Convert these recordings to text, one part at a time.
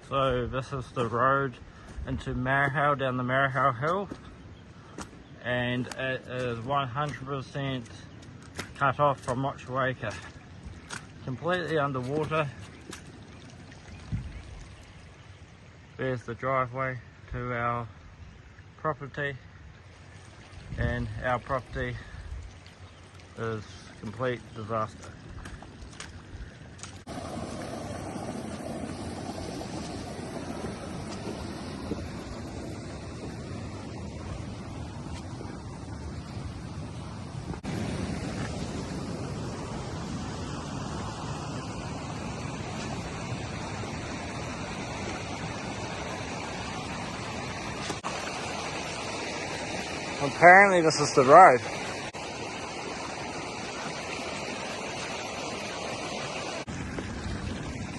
So this is the road into Marahau, down the Marahau Hill, and it is 100% cut off from Motueka, completely underwater. There's the driveway to our property, and our property is complete disaster. Apparently this is the road.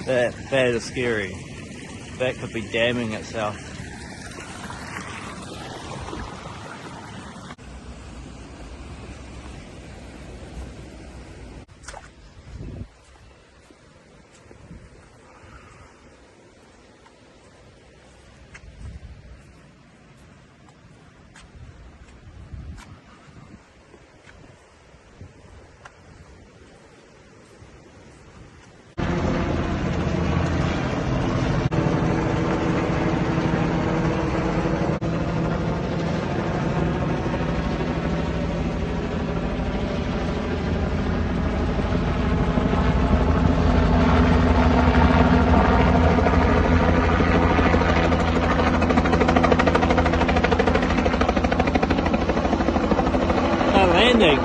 That is scary. That could be damming itself. Landing.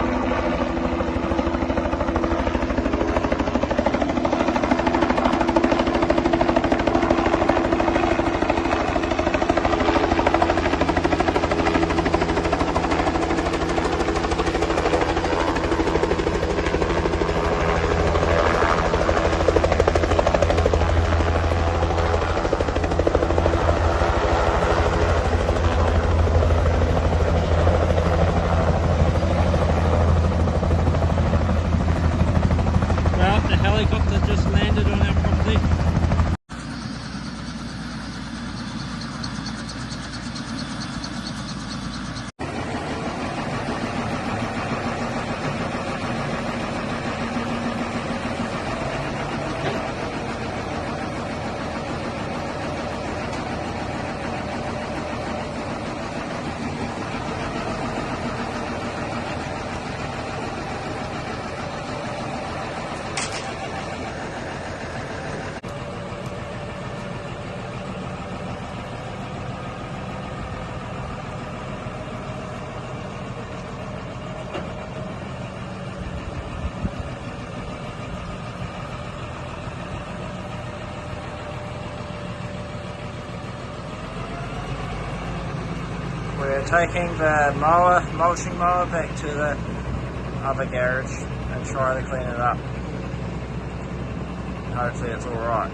Helicopter just landed on our property. We're taking the mulching mower back to the other garage and try to clean it up. Hopefully it's alright.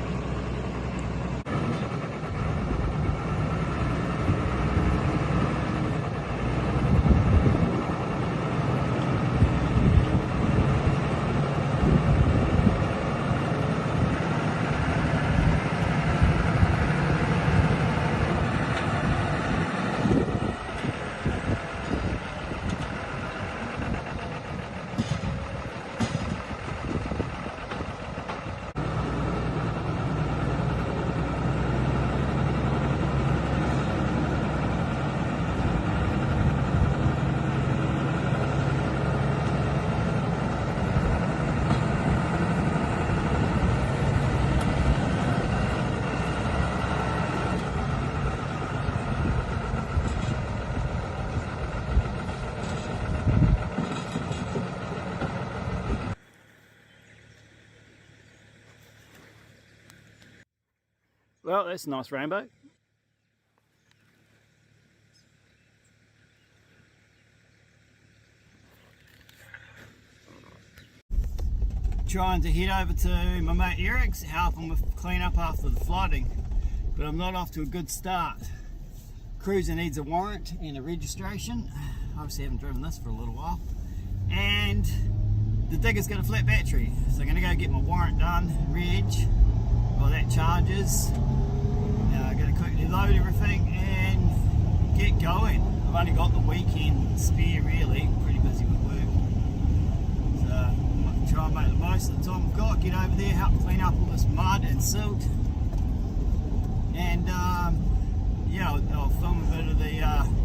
Well, that's a nice rainbow. Trying to head over to my mate Eric's, help him with clean up after the flooding, but I'm not off to a good start. Cruiser needs a warrant and a registration. Obviously haven't driven this for a little while, and the digger's got a flat battery, so I'm going to go get my warrant done, reg, while that charges. Now I've got to quickly load everything and get going. I've only got the weekend spare really, pretty busy with work. So I'm going to try and make the most of the time I've got, get over there, help clean up all this mud and silt. And yeah, I'll film a bit of the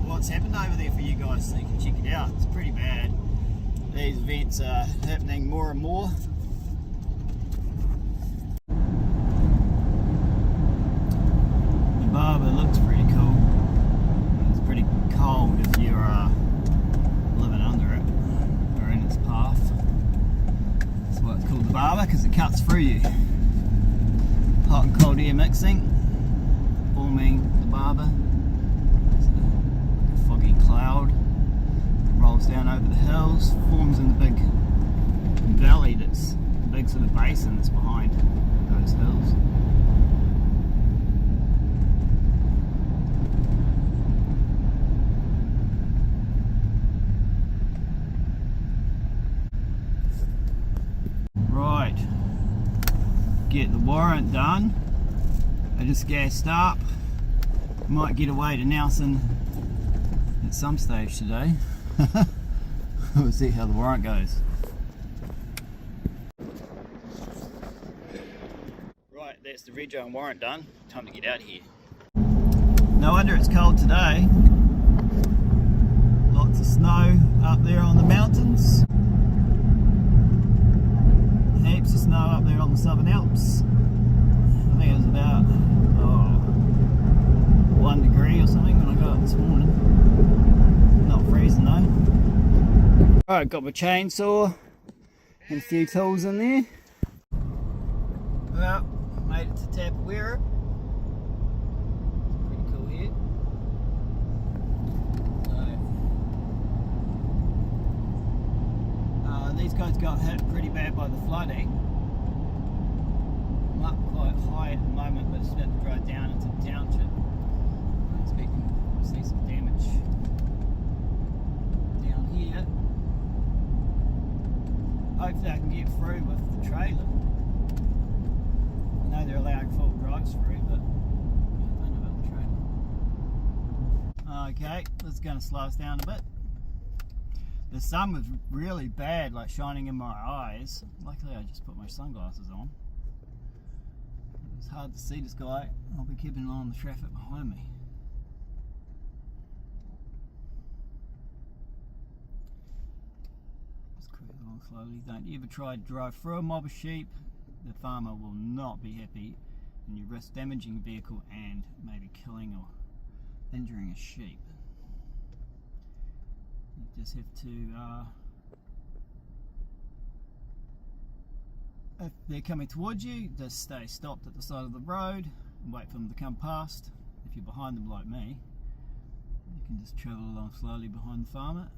what's happened over there for you guys so you can check it out. It's pretty bad. These events are happening more and more. The barber looks pretty cool. It's pretty cold if you're living under it or in its path. That's why it's called the barber, because it cuts through you. Hot and cold air mixing, forming the barber. It's a foggy cloud. Rolls down over the hills, forms in the big valley that's the big sort of basin that's behind those hills. Right, get the warrant done. I just gassed up. Might get away to Nelson at some stage today. We'll see how the warrant goes. Right, that's the rego and warrant done. Time to get out of here. No wonder it's cold today. Lots of snow up there on the mountains. Heaps of snow up there on the Southern Alps. I think it was about 1 degree or something when I got up this morning. Not freezing though. Alright, got my chainsaw and a few tools in there. Well, made it to Tapawera. Pretty cool here. So, these guys got hit pretty bad by the flooding. I'm up quite high at the moment, but it's about to drive down into the township. I'm expecting to see some damage down here. Hopefully I can get through with the trailer. I know they're allowing full drives through, but I don't know about the trailer. Okay, this is going to slow us down a bit. The sun was really bad, like shining in my eyes. Luckily I just put my sunglasses on. It's hard to see this guy. I'll be keeping an eye on the traffic behind me. Along slowly. Don't ever try to drive through a mob of sheep. The farmer will not be happy, and you risk damaging a vehicle and maybe killing or injuring a sheep. You just have to if they're coming towards you, just stay stopped at the side of the road and wait for them to come past. If you're behind them like me, you can just travel along slowly behind the farmer.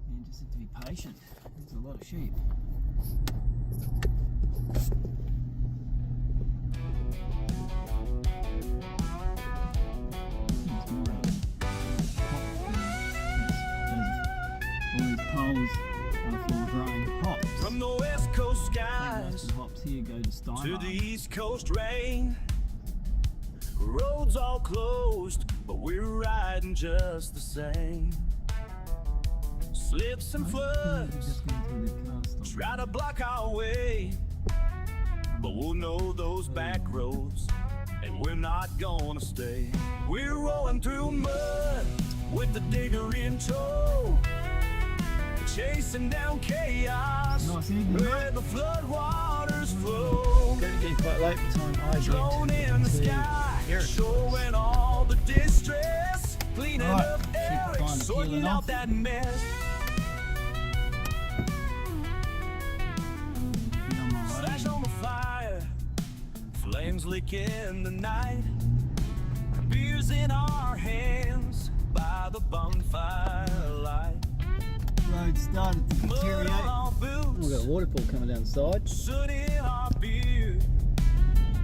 And just have to be patient. There's a lot of sheep. All these poles are for growing hops. From the west coast skies most of the hops here go to Stein to the east coast rain. Roads all closed, but we're riding just the same. Slips and floods try to block our way, but we'll know those back roads, and we're not gonna stay. We're rolling through mud with the digger in tow, chasing down chaos where the flood waters flow. Getting quite late for time I Drone in the sky, showing all the distress, cleaning up Eric, sorting out that mess. Flames lick in the night, beers in our hands by the bonfire light. Road started to Mud deteriorate. on our boots, We've got a waterfall coming down the side. soot in our beard.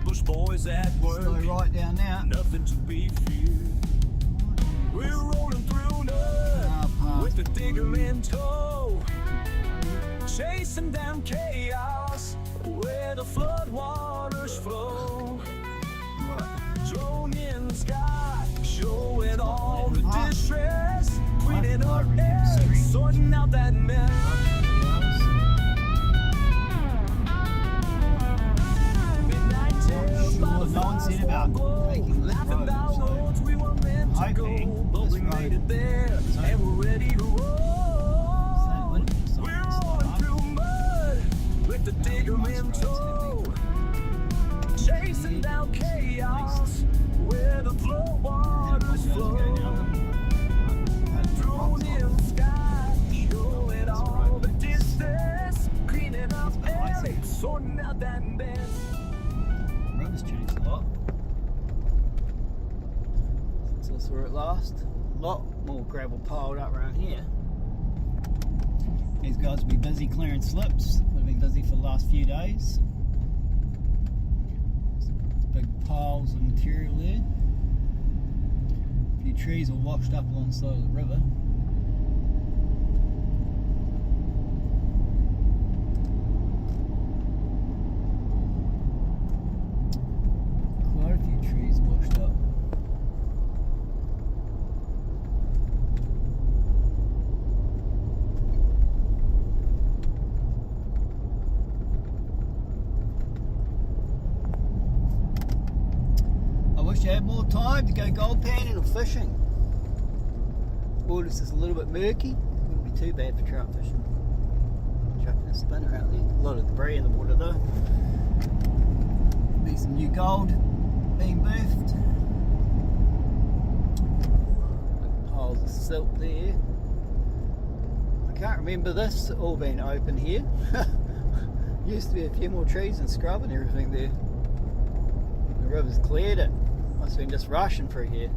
Bush boys at work, Slow right down now. nothing to be feared. We're rolling through mud with the digger in tow, chasing down chaos where the floodwaters flow. Drone in the sky, showing all the distress, cleaning up air, sorting out that mess. Midnight tales by the No one said about making this laughing road, about so roads we were meant to go, hoping but this we made road- it there and we're ready to roll. We're rolling through mud with the digger in tow, chasing down chaos where the floodwaters flow. Drone in the sky, showing all the distance, cleaning up air, sorting out that mess. River's changed a lot since I saw it last. A lot more gravel piled up around here. These guys will be busy clearing slips. They've been busy for the last few days. Big piles of material there. A few trees are washed up alongside of the river. Quite a few trees washed up. I wish I had more time to go gold panning or fishing. Water's just a little bit murky. Wouldn't be too bad for trout fishing. Chucking a spinner out there. A lot of debris in the water though. Be some new gold being berthed. Piles of silt there. I can't remember this all being open here. Used to be a few more trees and scrub and everything there. The river's cleared it. Must have been just rushing through here.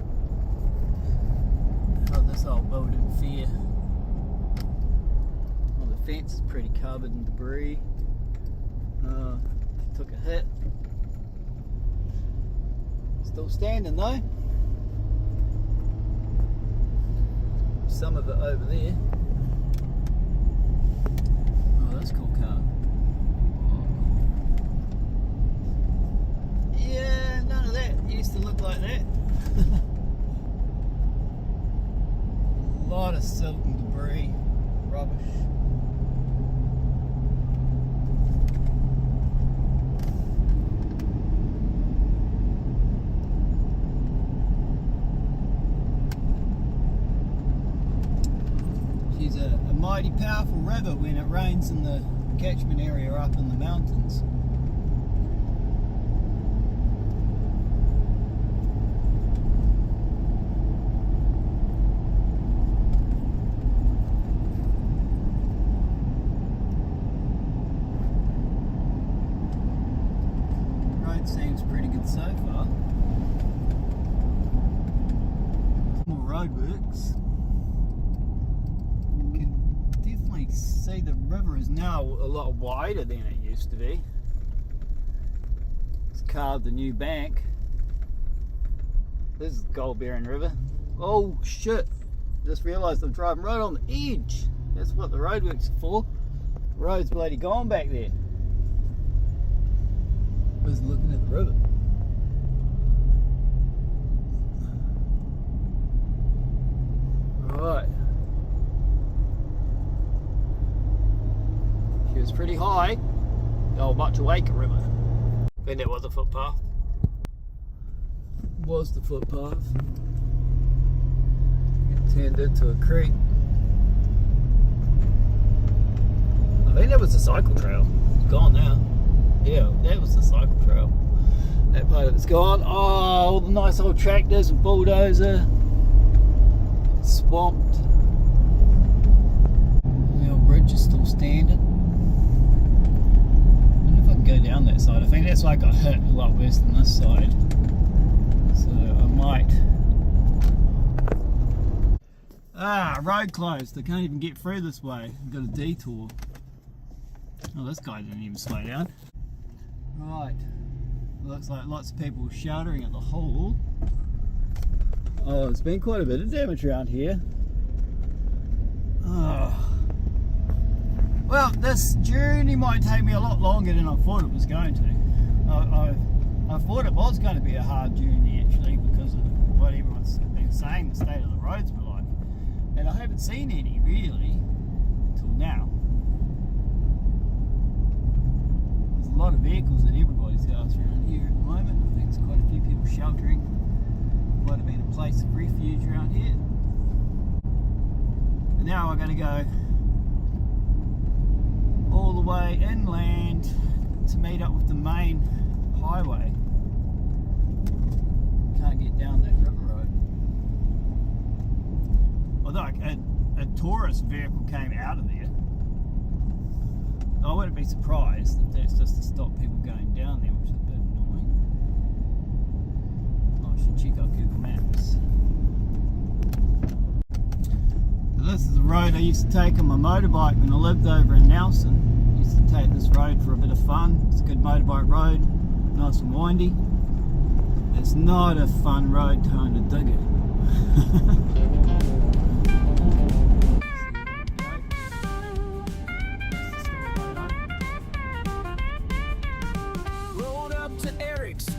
Got this old building fair. Well, the fence is pretty covered in debris. Took a hit. Still standing though. Some of it over there. Oh, that's a cool car. Yeah, none of that used to look like that. A lot of silt and debris, rubbish. She's a mighty powerful river when it rains in the catchment area up in the mountains. Seems pretty good so far. More roadworks. You can definitely see the river is now a lot wider than it used to be. It's carved a new bank. This is the Gold Bearing River. Oh shit! Just realised I'm driving right on the edge. That's what the roadworks are for. The road's bloody gone back there. Was looking at the river. Right. She was pretty high. The old Mateship River. Then there was a footpath. Was the footpath. It turned into a creek. I think that was a cycle trail. It's gone now. Yeah, that was the cycle trail. That part of it's gone. Oh, all the nice old tractors and bulldozer. Swamped. The old bridge is still standing. I wonder if I can go down that side. I think that's why I got hit a lot worse than this side. So I might. Road closed. I can't even get through this way. I've got a detour. Oh, this guy didn't even slow down. Right. Looks like lots of people shouting at the hole. Oh, there's been quite a bit of damage around here. Oh. Well, this journey might take me a lot longer than I thought it was going to. I thought it was going to be a hard journey actually because of what everyone's been saying the state of the roads were like. And I haven't seen any really till now. There's a lot of vehicles at everybody's house around here at the moment. I think there's quite a few people sheltering. Might have been a place of refuge around here. And now we're going to go all the way inland to meet up with the main highway. Can't get down that river road. Although a tourist vehicle came out of there. I wouldn't be surprised if that's just to stop people going down there, which is a bit annoying. I should check out Google Maps. This is the road I used to take on my motorbike when I lived over in Nelson. I used to take this road for a bit of fun. It's a good motorbike road, nice and windy. It's not a fun road trying to dig it.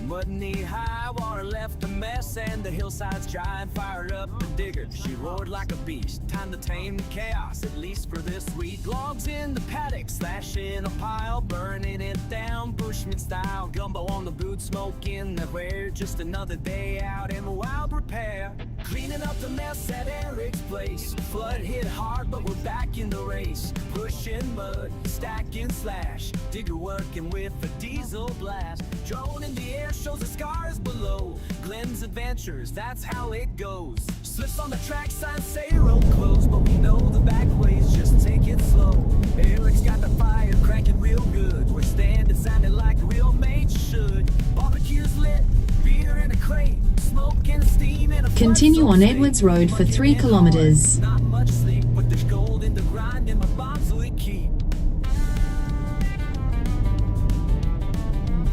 Mud knee high, water left a mess, and the hillsides dry and fired up the digger. She roared like a beast, time to tame the chaos, at least for this week. Logs in the paddock, slashing a pile, burning it down, bushman style. Gumbo on the boot, smoke in the wear. Just another day out in wild repair. Cleaning up the mess at Eric's place. Flood hit hard, but we're back in the race. Pushing mud, stacking slash. Digger working with a diesel blast. Drone in the air shows the scars below. Glens adventures, that's how it goes. Slips on the track, signs say road closed, but we know the back ways, just take it slow. Eric's got the fire cranking real good. We're standing sounding like real mates should. Barbecues lit, beer in a crate, smoke and steam in a Continue on Edwards Road for 3 kilometers. Not much sleep, but there's gold in the grind and my bonds we keep.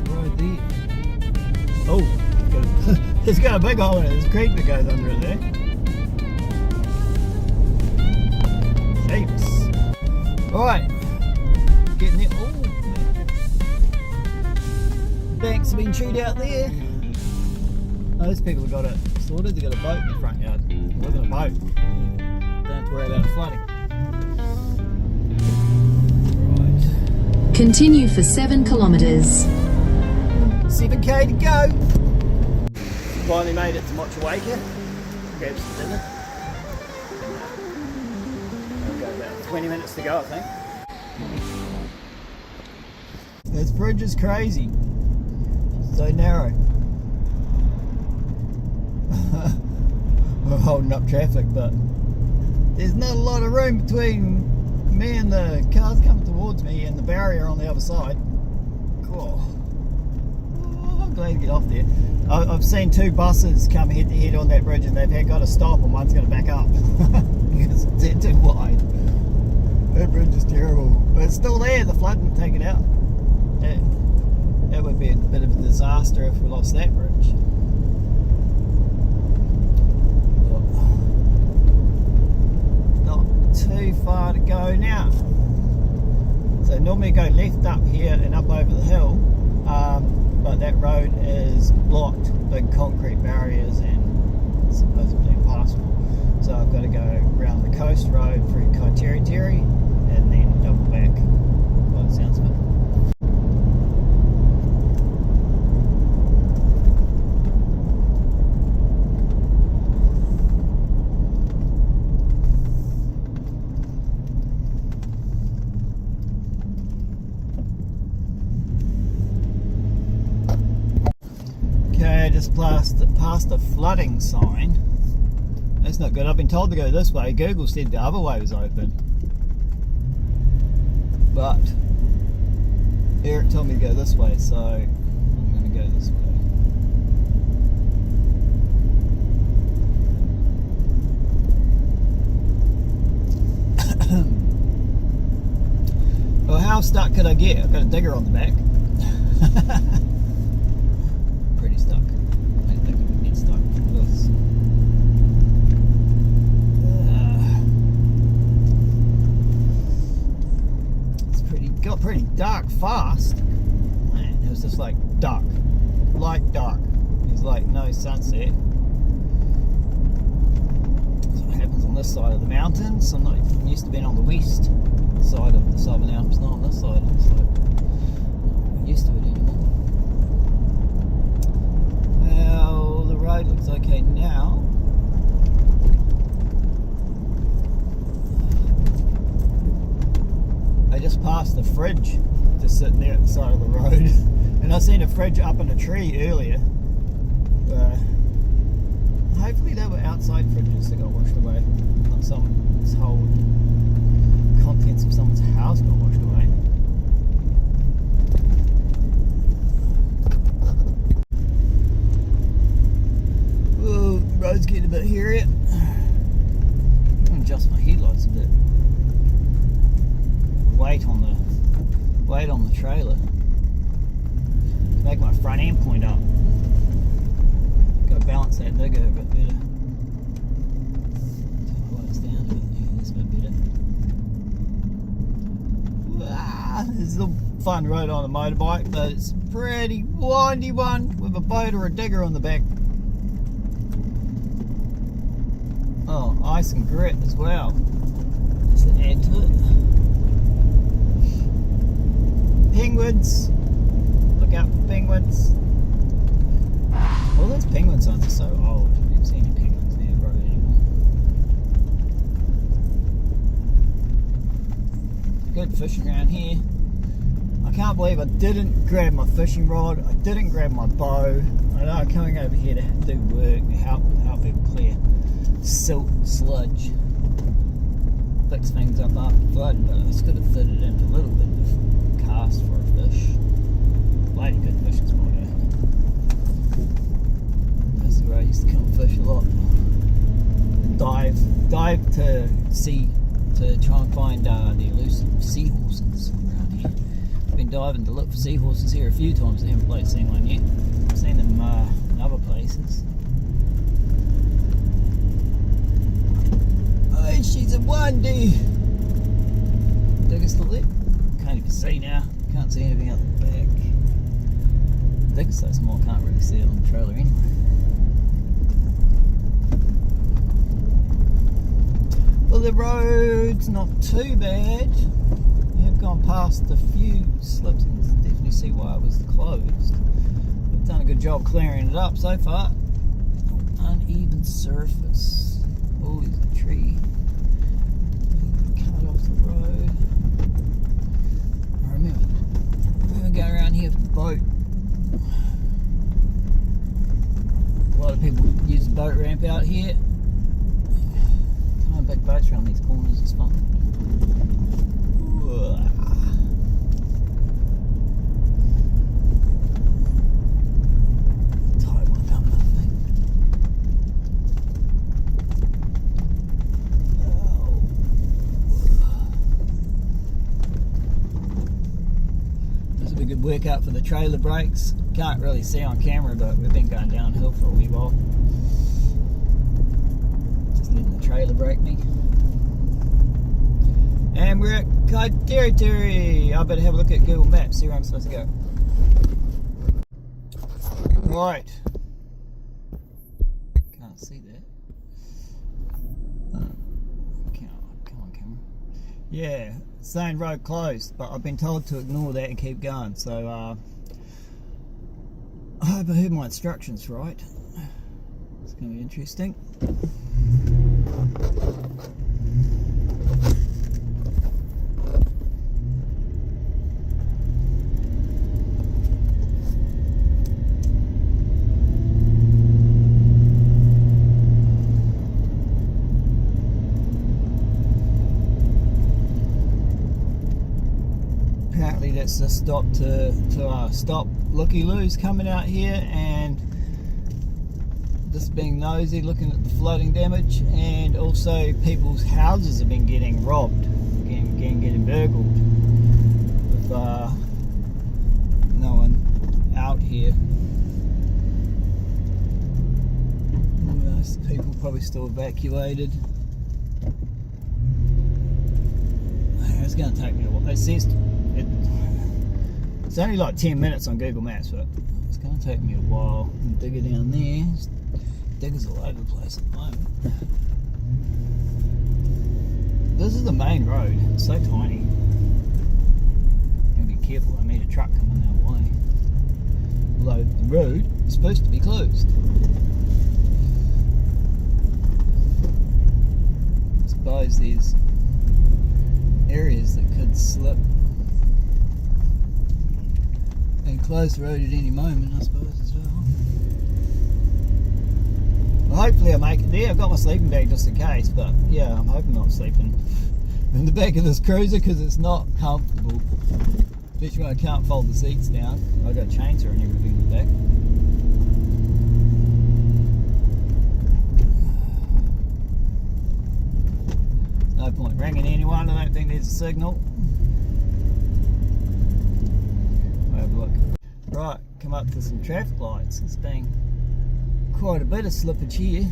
Right there. Oh, it's got a big hole in it. There's a creek that goes under it there. Shapes. Alright. Getting it. Oh, banks have been chewed out there. Those people have got it sorted. They've got a boat in the front yard. Live in a boat. Don't have to worry about it flooding. Right. Continue for 7 kilometers. 7k to go. Finally made it to Motueka. Grab some dinner. I've got about 20 minutes to go, I think. This bridge is crazy. So narrow. We're holding up traffic, but there's not a lot of room between me and the cars coming towards me and the barrier on the other side. Cool. I'm glad to get off there. I've seen 2 buses come head to head on that bridge and they've got to stop and one's going to back up because they're too wide. That bridge is terrible. But it's still there, the flood didn't take it out. That would be a bit of a disaster if we lost that bridge. Not too far to go now. So normally go left up here and up over the hill. But that road is blocked, big concrete barriers and supposedly impassable. So I've got to go around the coast road through Kaiteriterri and then double back by the sounds of it. Just past a flooding sign. That's not good. I've been told to go this way. Google said the other way was open. But Eric told me to go this way, so I'm going to go this way. Well, how stuck could I get? I've got a digger on the back. Pretty stuck. I think I can get stuck with this. Got pretty dark fast. Man, it was just like dark, light dark. It was like no sunset. That's what happens on this side of the mountains. I'm used to being on the west side of the Southern Alps, not on this side. It's like I'm not used to it anymore. Well, the road looks okay now. I just passed the fridge just sitting there at the side of the road, and I seen a fridge up in a tree earlier. Hopefully they were outside fridges that got washed away. On this whole contents of someone's house got washed away. Whoa, the road's getting a bit hairy. I'm gonna adjust my headlights a bit. Weight on the trailer. Make my front end point up. Gotta balance that digger a bit better. Lights down a bit. Yeah, that's a bit better. This is a fun ride on a motorbike, but it's a pretty windy one with a boat or a digger on the back. Oh, ice and grit as well. Just to add to it. Penguins, look out for penguins. All those penguin signs are so old. I've never seen any penguins near the road anymore. Good fishing around here. I can't believe I didn't grab my fishing rod. I didn't grab my bow. I know I'm coming over here to do work, help people clear silt and sludge, fix things up after flood, but I just could have fitted into a little bit of cast for a fish. Bloody good fishing spot here. That's where I used to come fish a lot. Dive to try and find the elusive seahorses around here. I've been diving to look for seahorses here a few times. I haven't played seen one yet. I've seen them in other places. Oh, she's a onesie. Digger still there? Can't even see now. Can't see anything out the back. The digger's so small, I can't really see it on the trailer anyway. Well, the road's not too bad. We have gone past a few slips and definitely see why it was closed. We've done a good job clearing it up so far. Uneven surface. Oh, there's a tree. Cut off the road. I remember going around here with the boat. A lot of people use the boat ramp out here. Tying big boats around these corners is fun. Tight one coming up, I think. This will be a good workout for the trailer brakes. Can't really see on camera, but we've been going downhill for a wee while. Just letting the trailer brake me. And we're at Kite territory. I better have a look at Google Maps, see where I'm supposed to go. Right. Can't see that. Come on, camera. Yeah, saying road closed, but I've been told to ignore that and keep going. So I hope I heard my instructions right. It's going to be interesting. gets us stopped to stop looky-loos coming out here and just being nosy, looking at the flooding damage, and also people's houses have been getting robbed, getting burgled with no one out here. Most people probably still evacuated. It's going to take me a while. It says it's only like 10 minutes on Google Maps, but it's going to take me a while. Digger down there. Diggers all over the place at the moment. This is the main road. It's so tiny. Gotta be careful. I need a truck coming our way. Although the road is supposed to be closed. I suppose there's areas that could slip and close the road at any moment, I suppose, as well. Well, hopefully I make it there. I've got my sleeping bag just in case, but yeah, I'm hoping not sleeping in the back of this cruiser because it's not comfortable. Especially when I can't fold the seats down. I've got a chainsaw and everything in the back. No point ringing anyone, I don't think there's a signal. I'll have a look. Right, come up to some traffic lights. It's been quite a bit of slippage here.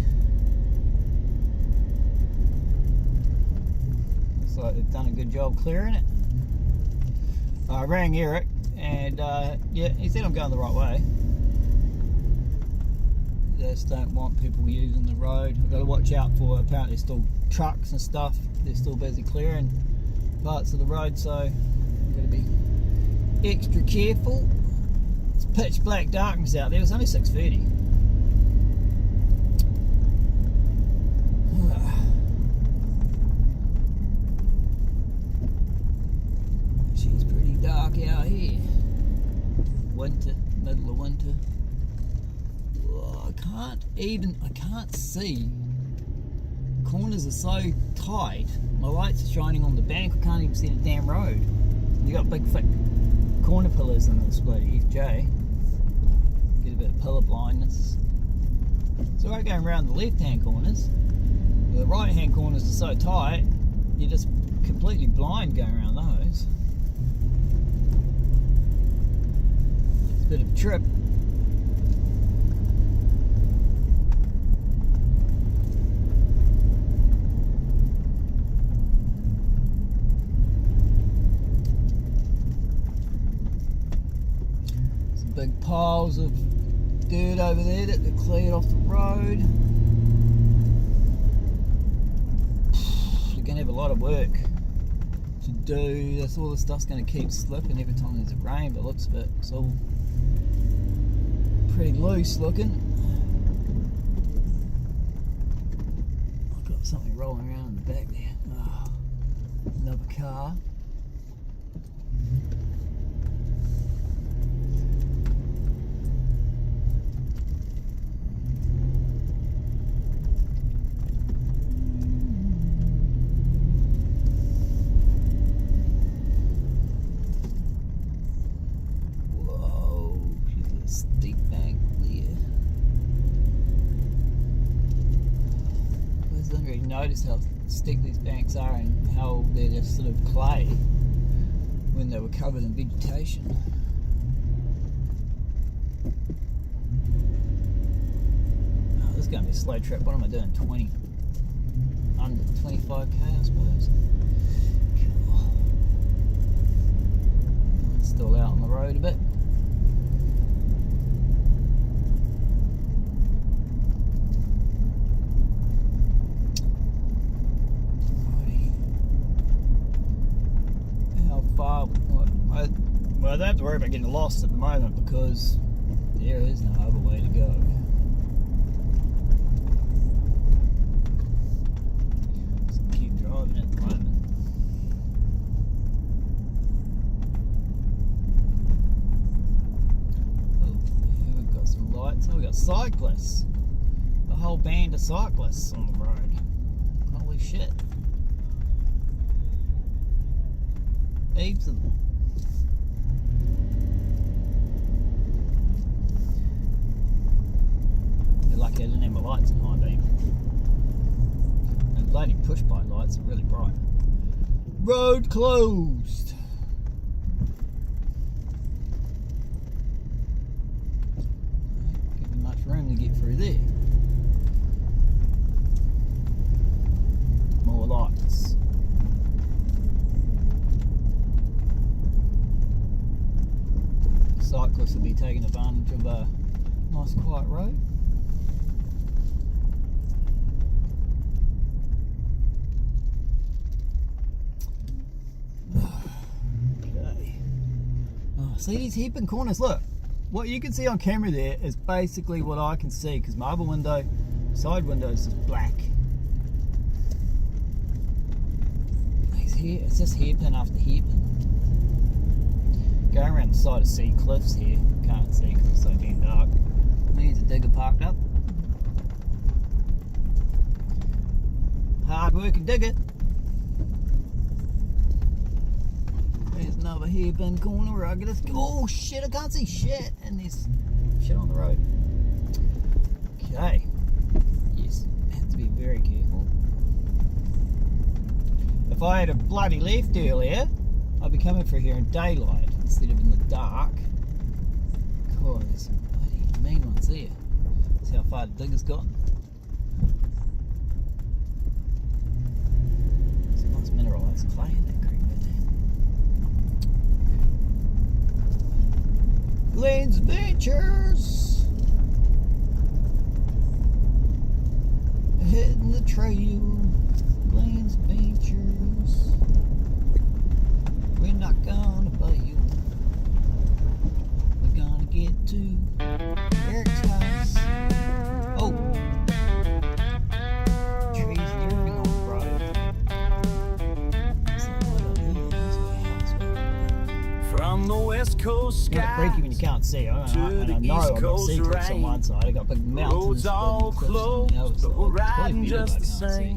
Looks like they've done a good job clearing it. I rang Eric and yeah, he said I'm going the right way. Just don't want people using the road. I've got to watch out for, apparently still trucks and stuff. They're still busy clearing parts of the road, so I'm going to be extra careful. It's pitch black darkness out there. It's only 6:30. She's pretty dark out here. Winter, middle of winter. I can't see. Corners are so tight. My lights are shining on the bank. I can't even see the damn road. You got big thick corner pillars in this bloody FJ. Get a bit of pillar blindness. It's alright going around the left hand corners. The right hand corners are so tight, you're just completely blind going around those. It's a bit of a trip. Big piles of dirt over there that they've cleared off the road. You're going to have a lot of work to do. That's all the stuff's going to keep slipping every time there's a rain, but looks of it. It's all pretty loose looking. I've got something rolling around in the back there. Oh, another car. Notice how steep these banks are and how they're just sort of clay when they were covered in vegetation. Oh, this is going to be a slow trip. What am I doing? 20? Under 25k, I suppose. Cool. It's still out on the road a bit. Well, I don't have to worry about getting lost at the moment because there is no other way to go. Just keep driving at the moment. Oh, here we've got some lights. Oh, we've got cyclists. A whole band of cyclists on the road. Holy shit. Heaps of them. They're lucky I didn't have my lights in high beam. And bloody push bike lights are really bright. Road closed. Give me much room to get through there. More lights. Cyclists will be taking advantage of a nice quiet road. Okay. Oh, see these hairpin corners? Look, what you can see on camera there is basically what I can see, because my other window, side window is just black. It's just hairpin after hairpin. Going around the side of sea cliffs here, can't see because it's so damn dark. There's a digger parked up. Hard working digger. There's another hairpin corner where I get this. Oh shit, I can't see shit. And there's shit on the road. Okay. Yes, have to be very careful. If I had a bloody left earlier, I'd be coming through here in daylight instead of in the dark. God, there's some bloody mean ones there. See how far the digger's gotten. There's a nice mineralised clay in that creek right there. Glens Ventures! Hitting the trail. Glens Ventures. We're not gonna bail. We're gonna get to Eric's house. Oh! Trees and everything on the road. From the west coast It's not freaky when you can't see. I know I've got sea cliffs on one side. I've got big mountains. Roads all closed, but we're riding just the same.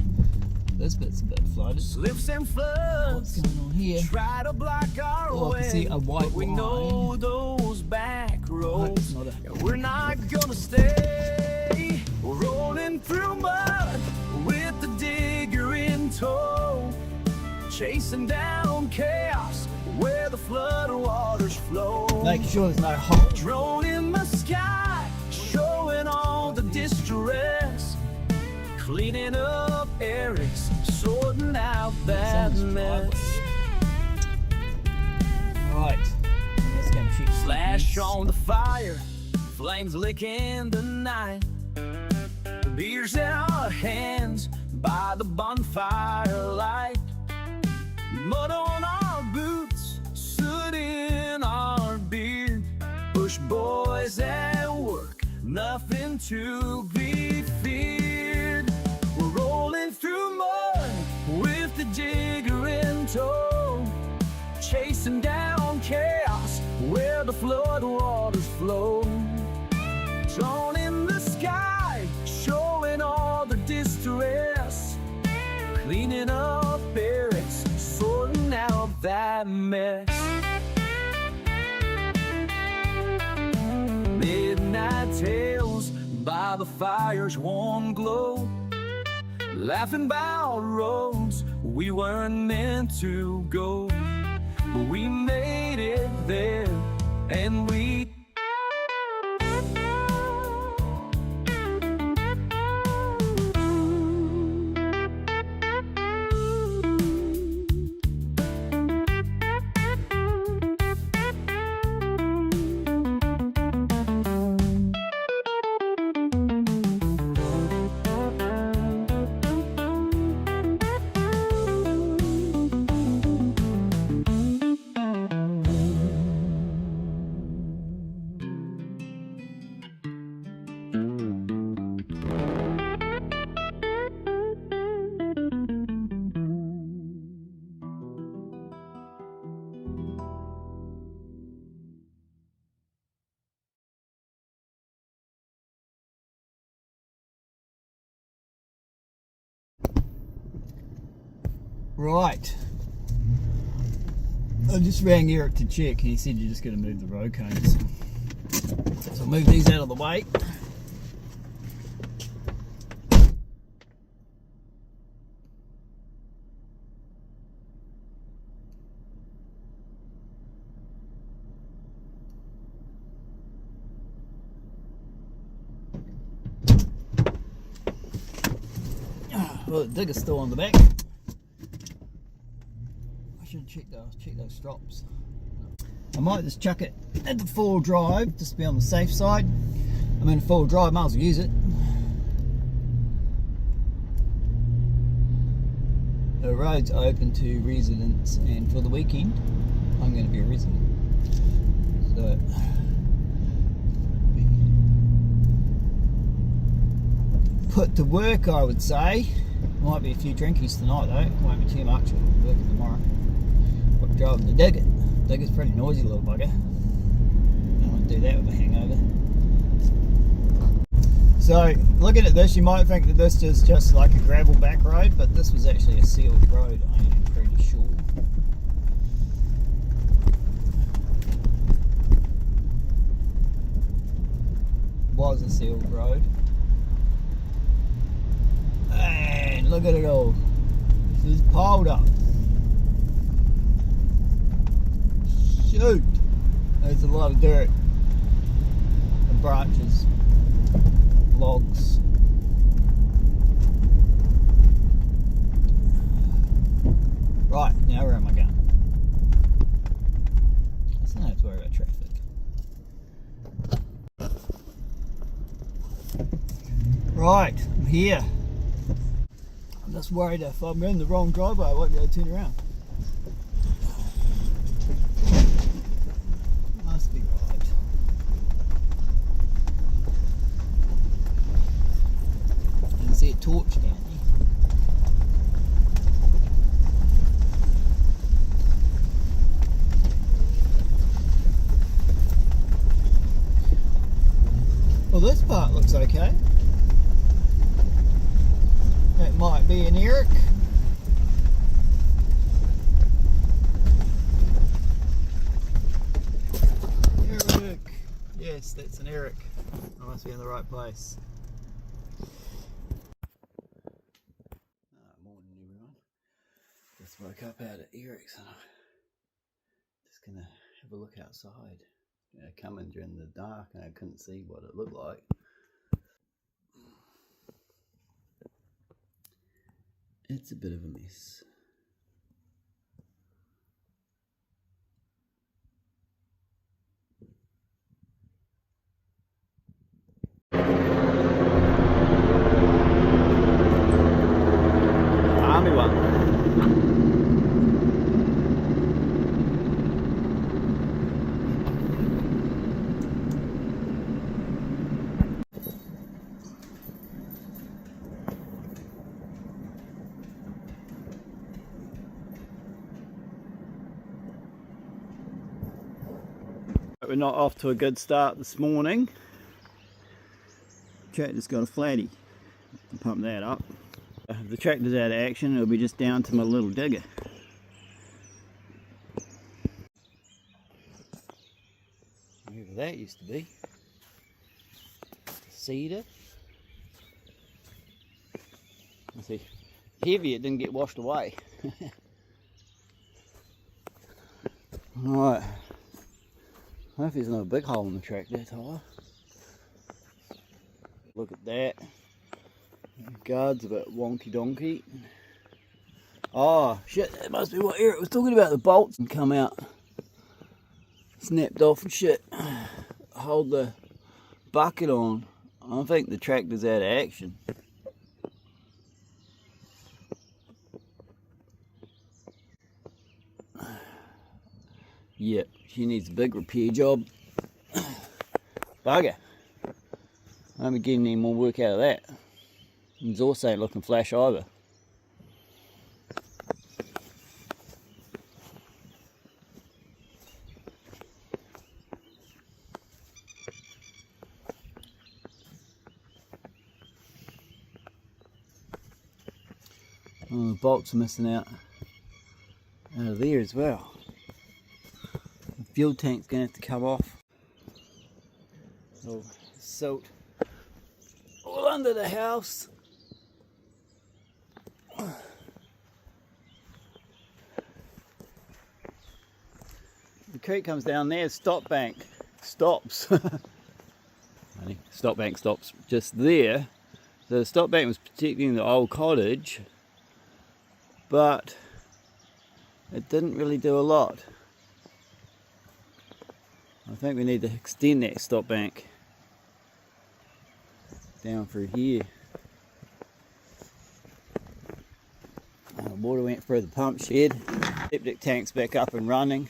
This bit's a bit flooded. Slips and floods. What's going on here? Try to block our Oh, I way. can see a white but we line. know those back roads. not a- And we're not gonna stay. We're rolling through mud with the digger in tow. Chasing down chaos where the flood waters flow. Making sure there's no hole. Drone in the sky, showing all the distress. Cleaning up areas, sorting out that mess. Right. Let's go and shoot some Flash beats. on the fire, flames licking the night. The beer's in our hands by the bonfire light. Mud on our boots, soot in our beard. Bush boys at work, nothing to be feared. We're rolling through mud with the digger in tow. Chasing down chaos where the flood waters flow. Dawn in the sky, showing all the distress. Cleaning up barracks, sorting out that mess. Midnight tales by the fire's warm glow. Laughing about roads we weren't meant to go. But we made it there, and we Right. I just rang Eric to check and he said you're just going to move the road cones. So I'll move these out of the way. Well, the digger's still on the back. I should check those strops. I might just chuck it into 4-wheel drive, just to be on the safe side. I'm in 4-wheel drive, might as well use it. The road's open to residents, and for the weekend, I'm going to be a resident. So, put to work, I would say. Might be a few drinkies tonight though, won't be too much, I'll be working tomorrow. But driving the digger. Digger's pretty noisy little bugger. Don't want to do that with a hangover. So, looking at this, you might think that this is just like a gravel back road, but this was actually a sealed road, I am pretty sure. Was a sealed road. And look at it all. This is piled up. Shoot! There's a lot of dirt and branches. Logs. Right, now where am I going? I don't have to worry about traffic. Right, I'm here. I'm just worried if I'm in the wrong driveway I won't be able to turn around. Must be right. See a torch down there. Well, this part looks okay. That might be an Eric. Eric. Yes, that's an Eric. I must be in the right place. Just woke up out of Eric's and I'm just gonna have a look outside. Come in during the dark and I couldn't see what it looked like. It's a bit of a mess. Army one. We're not off to a good start this morning. Tractor's got a flatty. Pump that up. If the tractor's out of action, it'll be just down to my little digger. Wherever that used to be. Cedar. Let's see. Heavy, it didn't get washed away. Alright. I hope there's no big hole in the tractor tire. Look at that. Guard's a bit wonky donkey. Oh shit, that must be what Eric was talking about. The bolts and come out. Snapped off and shit. Hold the bucket on. I think the tractor's out of action. Yep, she needs a big repair job. Bugger. I won't be getting any more work out of that. The exhaust ain't looking flash either. Oh, the bolts are missing out of there as well. The fuel tank's gonna have to come off. Oh, silt all under the house. The creek comes down there, stop bank stops. Stop bank stops just there, So the stop bank was protecting the old cottage, but it didn't really do a lot. I think we need to extend that stop bank down through here. Water went through the pump shed. Septic tank's back up and running.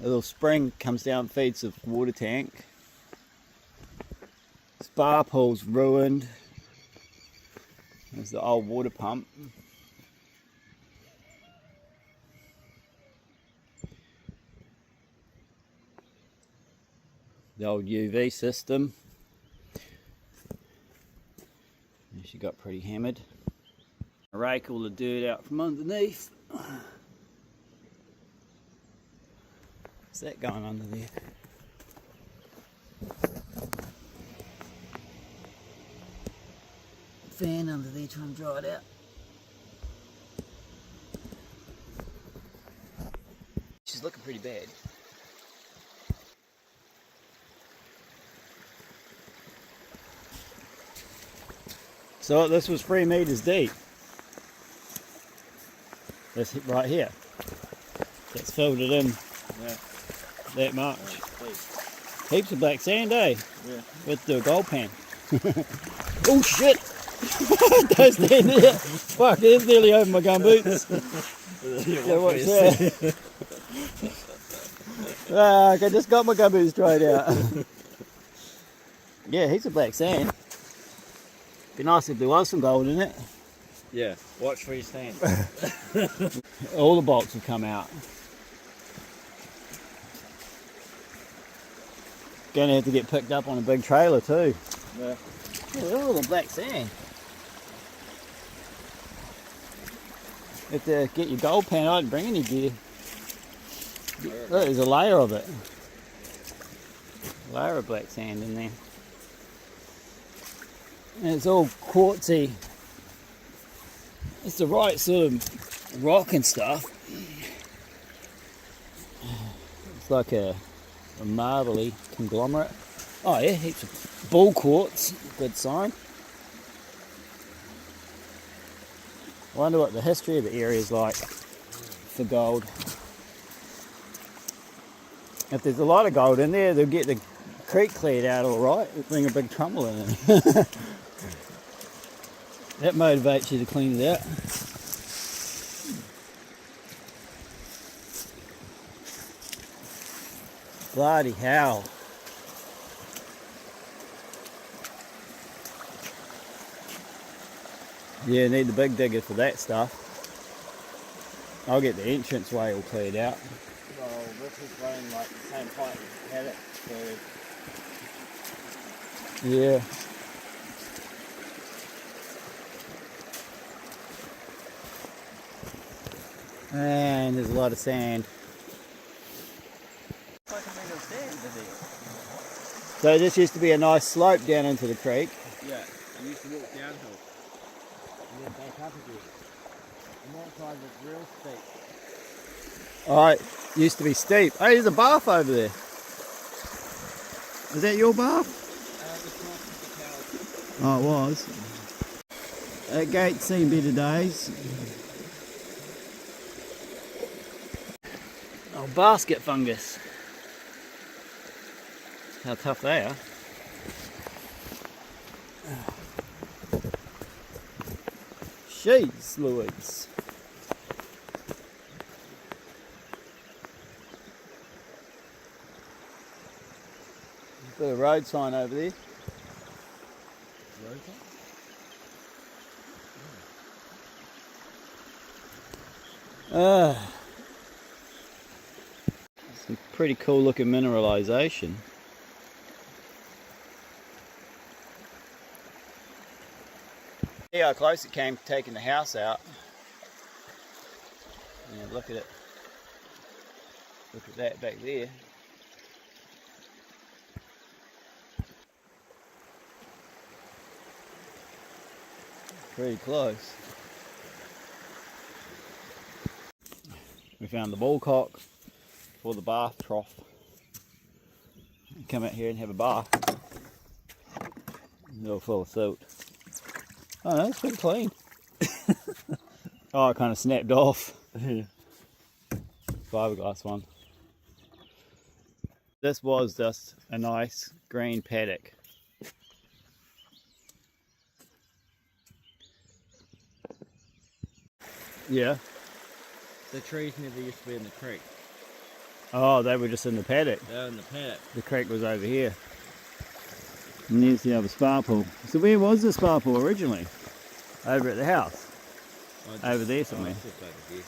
A little spring comes down and feeds the water tank. Spa pool's ruined. There's the old water pump. The old UV system. She got pretty hammered. Rake all the dirt out from underneath. What's that going under there? Fan under there trying to dry it out. She's looking pretty bad. So this was 3 meters deep. This right here. That's filled it in that much. Heaps of black sand, eh? Yeah. With the gold pan. Oh shit! Don't stand there. Fuck, it's nearly over my gumboots. Yeah, watch that. I just got my gumboots dried out. Yeah, heaps of black sand. Be nice if there was some gold in it. Yeah, watch where you stand. All the bolts have come out. Gonna have to get picked up on a big trailer too. Yeah. Oh, look at all the black sand. Have to get your gold pan. I didn't bring any gear. Look, there's a layer of it. A layer of black sand in there. And it's all quartzy. It's the right sort of rock and stuff. It's like a marbly conglomerate. Oh yeah, heaps of bull quartz. Good sign. I wonder what the history of the area is like for gold. If there's a lot of gold in there, they'll get the creek cleared out all right. It'll bring a big trumble in it. That motivates you to clean it out. Bloody hell. Yeah, need the big digger for that stuff. I'll get the entrance way all cleared out. Well, this is running like the same pipe as had it, so Yeah. And there's a lot of sand. So this used to be a nice slope down into the creek. yeah, you used to walk downhill and then back up again. And that side was real steep. Alright, used to be steep. Oh, there's a bath over there. Is that your bath? Oh, it was. That gate's seen better days. Oh, basket fungus. How tough they are. Jeez Louise. Bit of road sign over there. Road sign? Some pretty cool looking mineralisation. See how close it came taking the house out. Yeah, look at it. Look at that back there. Pretty close. We found the bullcock for the bath trough. Come out here and have a bath. They're all full of silt. Oh no, it's pretty clean. Oh, it kind of snapped off. Fiberglass one. This was just a nice green paddock. Yeah. The trees never used to be in the creek. Oh, they were just in the paddock. They were in the paddock. The creek was over here. And there's the other spa pool. So where was the spa pool originally? Over at the house? Over there somewhere. It's just over here.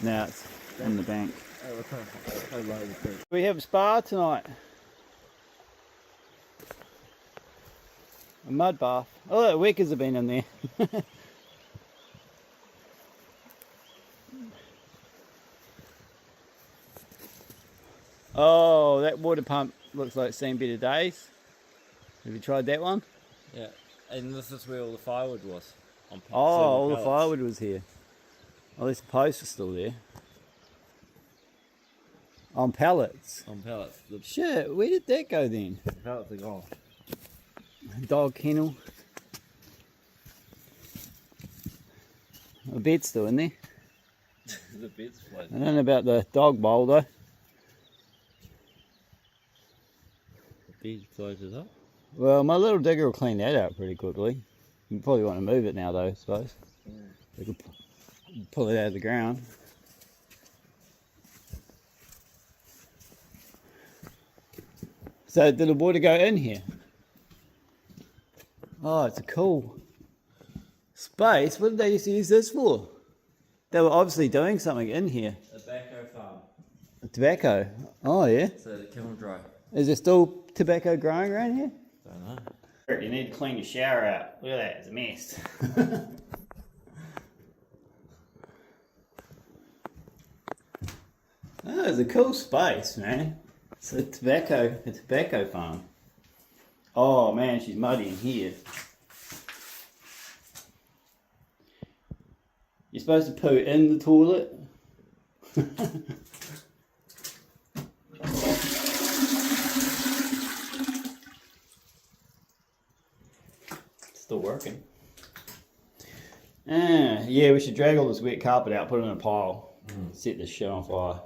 Now it's in the bank. We have a spa tonight. A mud bath. Oh, the wickers have been in there. Oh, that water pump looks like it's seen better days. Have you tried that one? Yeah, and this is where all the firewood was. On Oh, all the firewood was here. Oh, this post is still there. On pallets. On pallets. The Shit, where did that go then? pallets are gone. Dog kennel. A bed's still in there. The bed's I floating. don't know about the dog bowl though. The bed floated up. Well, my little digger will clean that out pretty quickly. You probably want to move it now though, I suppose. We could pull it out of the ground. So did the water go in here? Oh, it's a cool space. What did they used to use this for? They were obviously doing something in here. A tobacco farm. Tobacco. Oh yeah. So the kiln dry. Is there still tobacco growing around here? Don't know. You need to clean your shower out. Look at that, it's a mess. Oh, it's a cool space, man. It's a tobacco farm. Oh man, she's muddy in here. You're supposed to poo in the toilet? Still working. Yeah, we should drag all this wet carpet out, put it in a pile, set this shit on fire.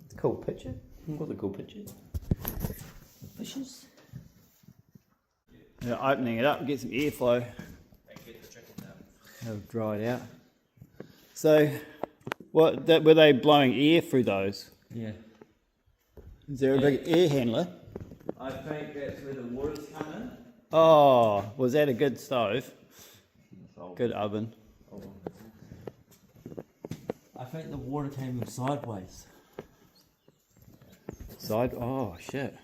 It's a cool picture. What's a cool picture? Fishes. Yeah, opening it up, get some airflow. Have dried out. So, were they blowing air through those? Yeah. Is there a big air handler? I think that's where the water's come in. Oh, was that a good stove? Good oven. I think the water came in sideways. Oh shit.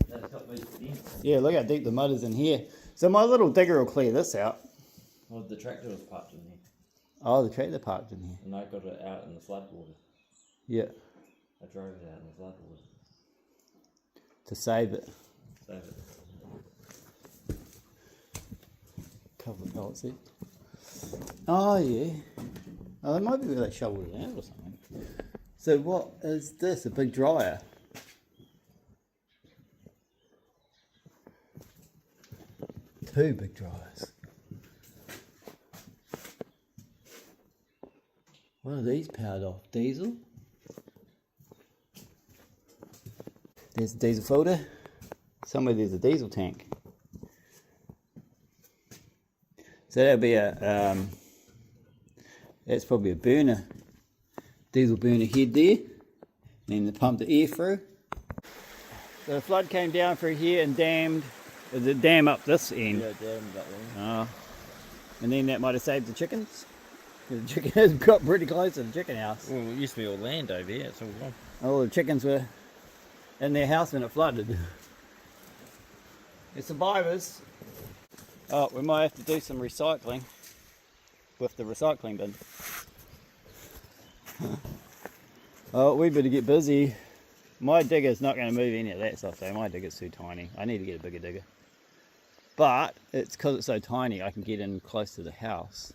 That's got these vents. Yeah, look how deep the mud is in here. So my little digger will clear this out. Well, the tractor was parked in here. Oh, the tractor parked in here. And I got it out in the flood water. Yeah, I drove it out in the flood water. to save it. Save it. Couple of pellets there. Oh yeah. Oh, that might be where they shoveled it out or something. So what is this? A big dryer? Two big dryers. What are these powered off? Diesel? There's a diesel filter. Somewhere there's a diesel tank. So that'll be that's probably a burner. Diesel burner head there. Then they pump the air through. So the flood came down through here and dammed the dam up this end. Yeah, damn that one. Oh. And then that might have saved the chickens. The chicken has got pretty close to the chicken house. Well, it used to be all land over here, it's all gone. All the chickens were in their house when it flooded. They're survivors. Oh, we might have to do some recycling with the recycling bin. Oh, we better get busy. My digger's not going to move any of that stuff though. My digger's too tiny. I need to get a bigger digger. But it's because it's so tiny I can get in close to the house.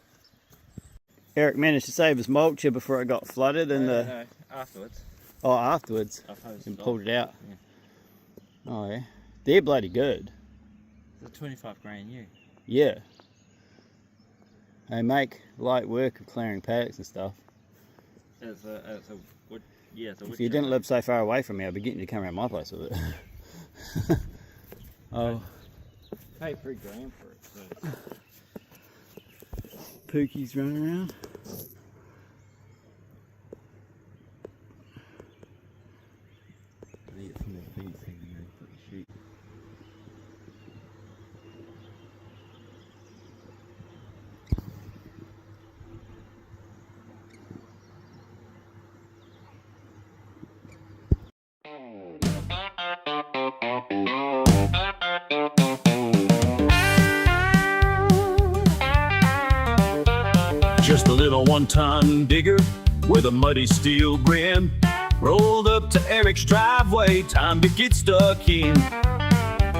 Eric managed to save his mulch here before it got flooded in No, afterwards. Oh, afterwards. I posted And it pulled off. it out. Yeah. Oh yeah, they're bloody good. They're 25 grand new. Yeah. They make light work of clearing paddocks and stuff. It's a wood, yeah, it's a wood If you didn't live so far away from me, I'd be getting you to come around my place with it. Oh. Pay $3 grand for it. So. Pookie's running around. I need some of the feet so you can put the sheep. Just a little one-ton digger with a muddy steel grin rolled up to Eric's driveway, time to get stuck in.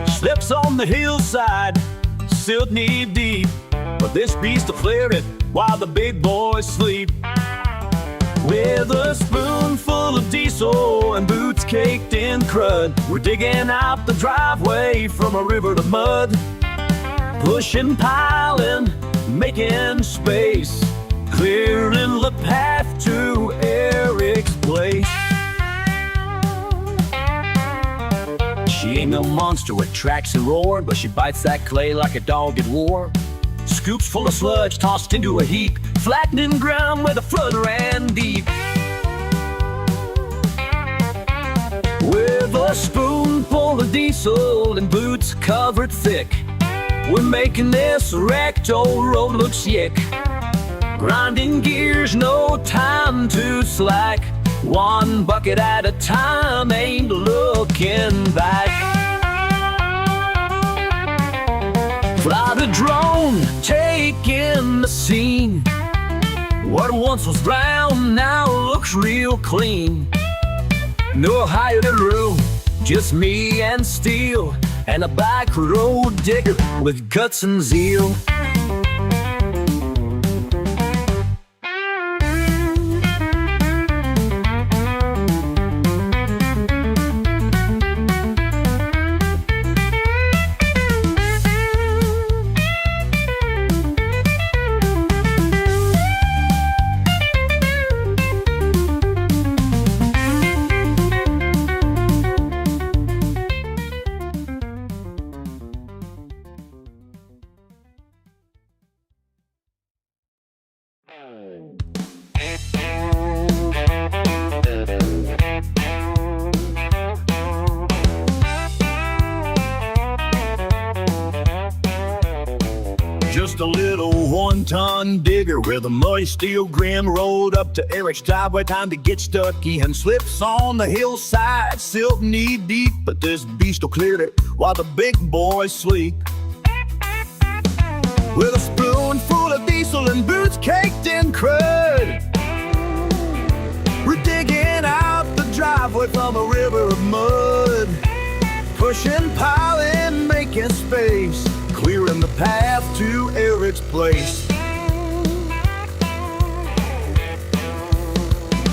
Slips on the hillside, silt knee-deep, but this beast will flare it while the big boys sleep. With a spoonful of diesel and boots caked in crud, we're digging out the driveway from a river of mud. Pushing, piling, making space, clearing the path to Eric's place. She ain't no monster with tracks and roar, but she bites that clay like a dog at war. Scoops full of sludge tossed into a heap, flattening ground where the flood ran deep. With a spoonful of diesel and boots covered thick, we're making this wrecked old road look slick. Grinding gears, no time to slack. One bucket at a time, ain't looking back. Fly the drone, taking the scene. What once was brown now looks real clean. No hired room, just me and steel, and a back road digger with guts and zeal. Just a little one-ton digger with a muddy steel grin rolled up to Eric's driveway, time to get stuck in. Slips on the hillside, silt knee-deep, but this beast'll clear it while the big boys sleep. With a spoonful of diesel and boots caked in crud, we're digging out the driveway from a river of mud. Pushing, piling, making space, clearing the path to Eric's place.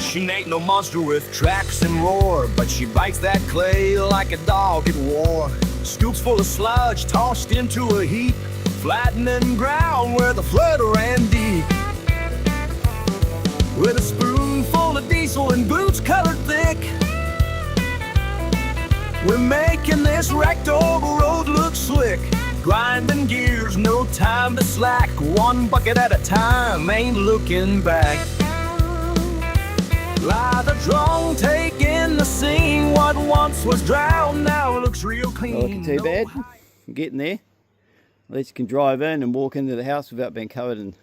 She ain't no monster with tracks and roar, but she bites that clay like a dog at war. Scoops full of sludge tossed into a heap, flattening ground where the flood ran deep. With a spoonful of diesel and boots colored thick, we're making this wrecked old road look slick. Grinding gears, no time to slack. One bucket at a time, ain't looking back. Lie the drone, taking the scene. What once was drowned now looks real clean. Not looking too bad. I'm getting there. At least you can drive in and walk into the house without being covered in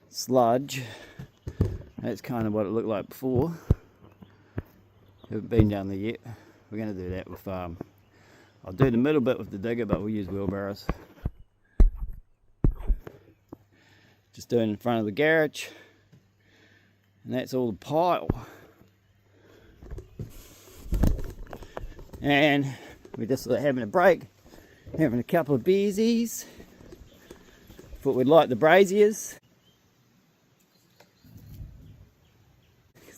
sludge. That's kind of what it looked like before. Haven't been down there yet. We're going to do that with I'll do the middle bit with the digger, but we'll use wheelbarrows. Just doing in front of the garage, and that's all the pile. And we're just having a break, having a couple of beersies. Thought we'd light the braziers.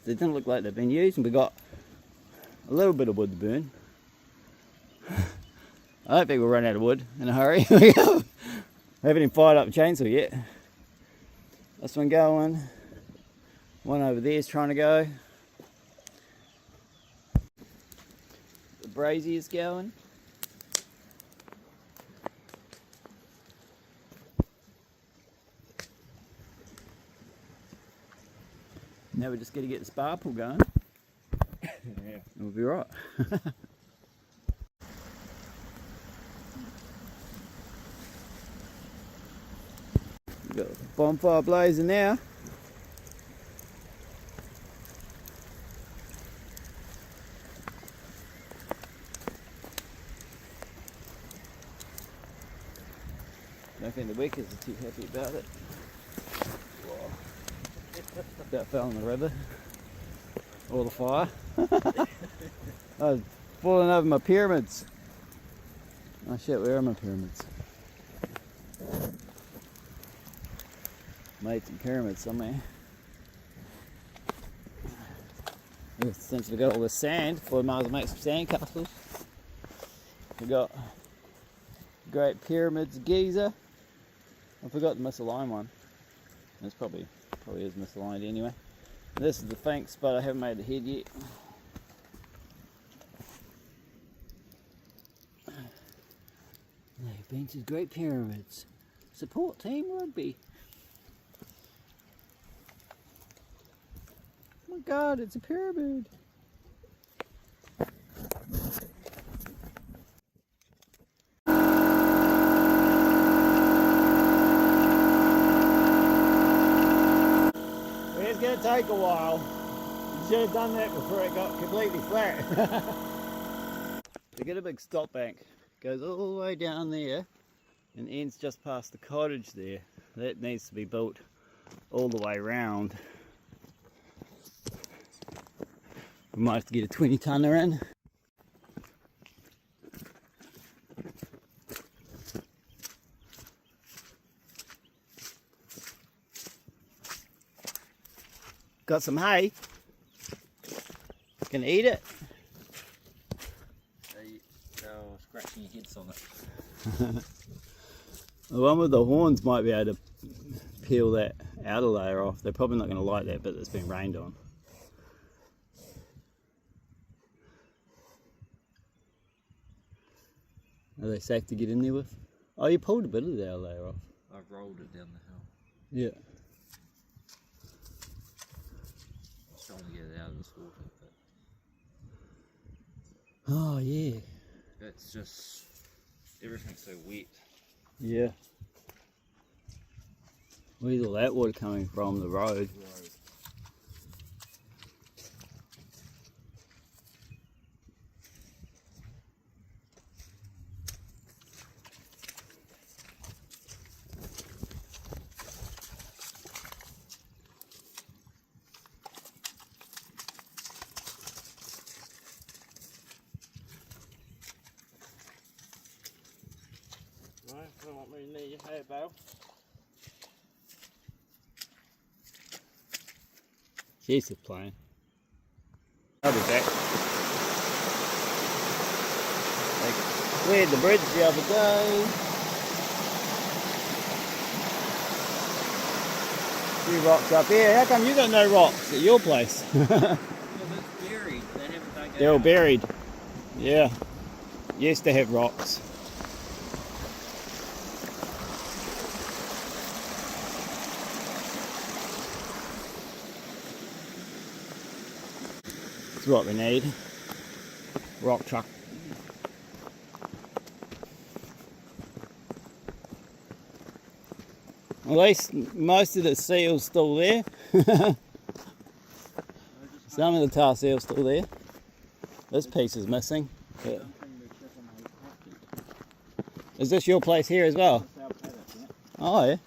They didn't look like they've been used, and we got a little bit of wood to burn. I don't think we'll run out of wood in a hurry. We haven't even fired up the chainsaw yet. This one going. One over there is trying to go. The brazier is going. Now we're just going to get the spar pull going. Yeah. We'll be right. We've got the bonfire blazing now. I don't think the workers are too happy about it. About fell in the river. Or the fire. I was falling over my pyramids. Oh shit, where are my pyramids? Made some pyramids somewhere. Since we got all this sand, we might as well make some sand castles. We got Great Pyramids Giza. I forgot the misaligned one. It's probably is misaligned anyway. This is the Sphinx, but I haven't made the head yet. They've been to Great Pyramids. Support Team Rugby. Oh my god, it's a pyramid. It's going to take a while. You should have done that before it got completely flat. They get a big stop bank. Goes all the way down there and ends just past the cottage there. That needs to be built all the way round. We might have to get a 20 tonner in. Got some hay. Gonna eat it. They're scratching your heads on it. The one with the horns might be able to peel that outer layer off. They're probably not going to like that bit that's been rained on. Are they safe to get in there with? Oh, you pulled a bit of the outer layer off. I've rolled it down the hill. Yeah. I was trying to get it out of this water, but Oh, yeah. it's just, everything's so wet. Yeah. Where's all that water coming from? The road. No, don't want me to need your hay bale. She's just playing. I'll be back. They cleared the bridge the other day. Few rocks up here. How come you got no rocks at your place? Well, it's buried. They haven't dug it They're all out. buried. Yeah. Used to have rocks. That's what we need. Rock truck. At least most of the seal's still there. Some of the tar seal's still there. This piece is missing. Yeah. Is this your place here as well? Oh yeah.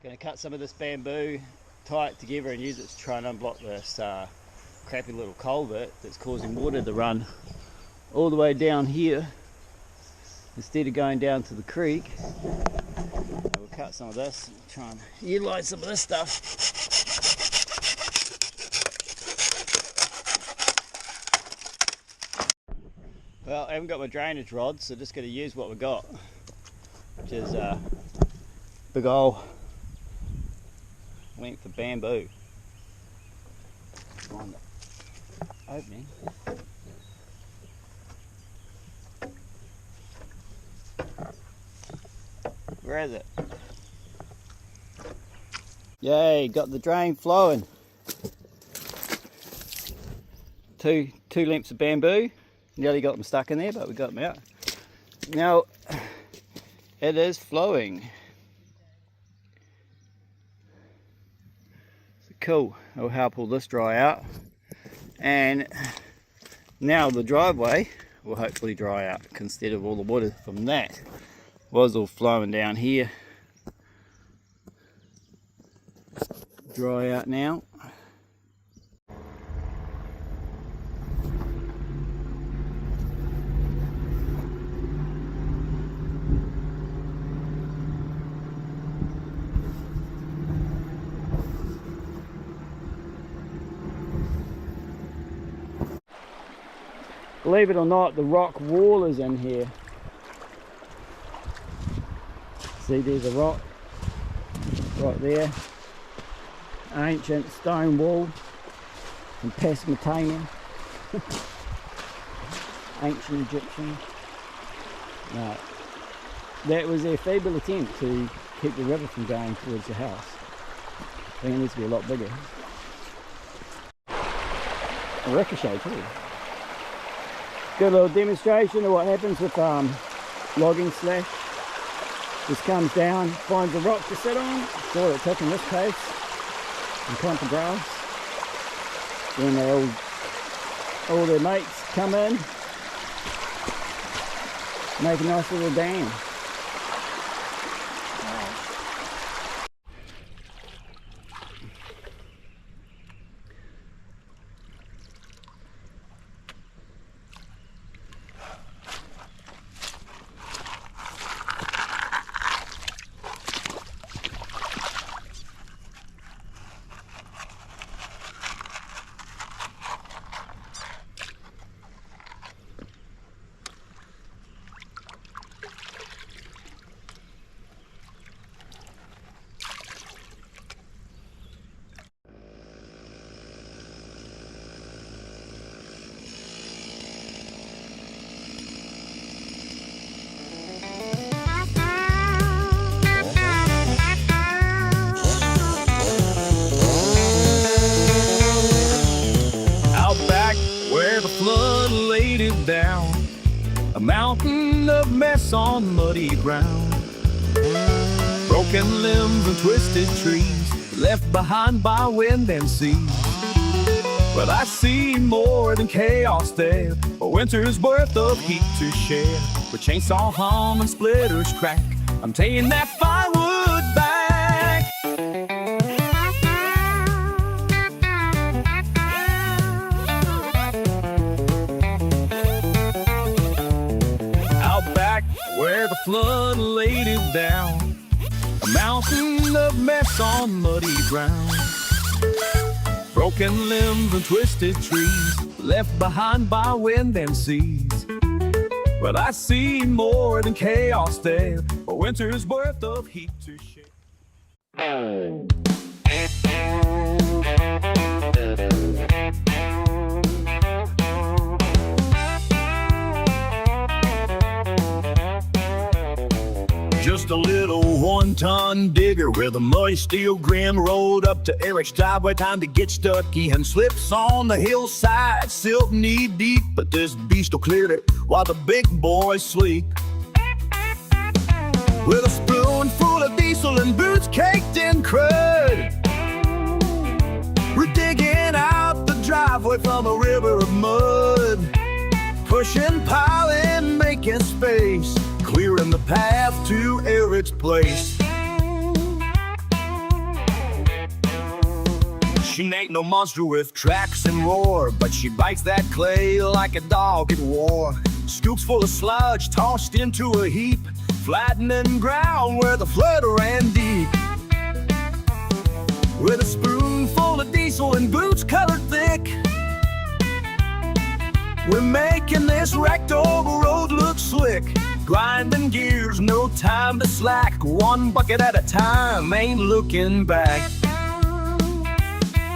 Gonna cut some of this bamboo, tie it together and use it to try and unblock this crappy little culvert that's causing water to run all the way down here instead of going down to the creek. We'll cut some of this and try and utilise some of this stuff. Well, I haven't got my drainage rods, so just got to use what we got, which is a big old length of bamboo. Find the opening. Where is it? Yay, got the drain flowing. Two lengths of bamboo. Nearly got them stuck in there, but we got them out. Now, it is flowing. So cool, it'll help all this dry out. And now the driveway will hopefully dry out instead of all the water from that was all flowing down here. Dry out now. Believe it or not, the rock wall is in here. See, there's a rock right there. Ancient stone wall from Tasman. Ancient Egyptian. No, that was their feeble attempt to keep the river from going towards the house. I think it needs to be a lot bigger. A ricochet too. Good little demonstration of what happens with logging slash. Just comes down, finds a rock to sit on, sure it took in this case, and clump of grass. Then all their mates come in, make a nice little dam. Down a mountain of mess on muddy ground, broken limbs and twisted trees left behind by wind and sea. But I see more than chaos there, a winter's worth of heat to share. With chainsaw hum and splitters crack, I'm taking that firewood back. Where the flood laid it down, a mountain of mess on muddy ground, broken limbs and twisted trees left behind by wind and seas. But I see more than chaos there, a winter's worth of heat to share. Just a little one-ton digger with a muddy steel grim rolled up to Eric's driveway. Time to get stuck in. Slips on the hillside, silt knee-deep, but this beast will clear it while the big boys sleep. With a spoonful of diesel and boots caked in crud, we're digging out the driveway from a river of mud, pushing, piling, making space, clearing the path to Eric's place. She ain't no monster with tracks and roar, but she bites that clay like a dog at war. Scoops full of sludge tossed into a heap, flattening ground where the flood ran deep. With a spoonful of diesel and boots colored thick, We're making this wrecked old road look slick. Grinding gears, no time to slack. One bucket at a time, ain't looking back.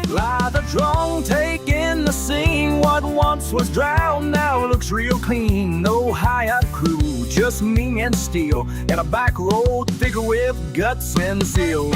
Lie the drum, take in the scene. What once was drowned now looks real clean. No hired crew, just me and steel. And a back road digger with guts and zeal.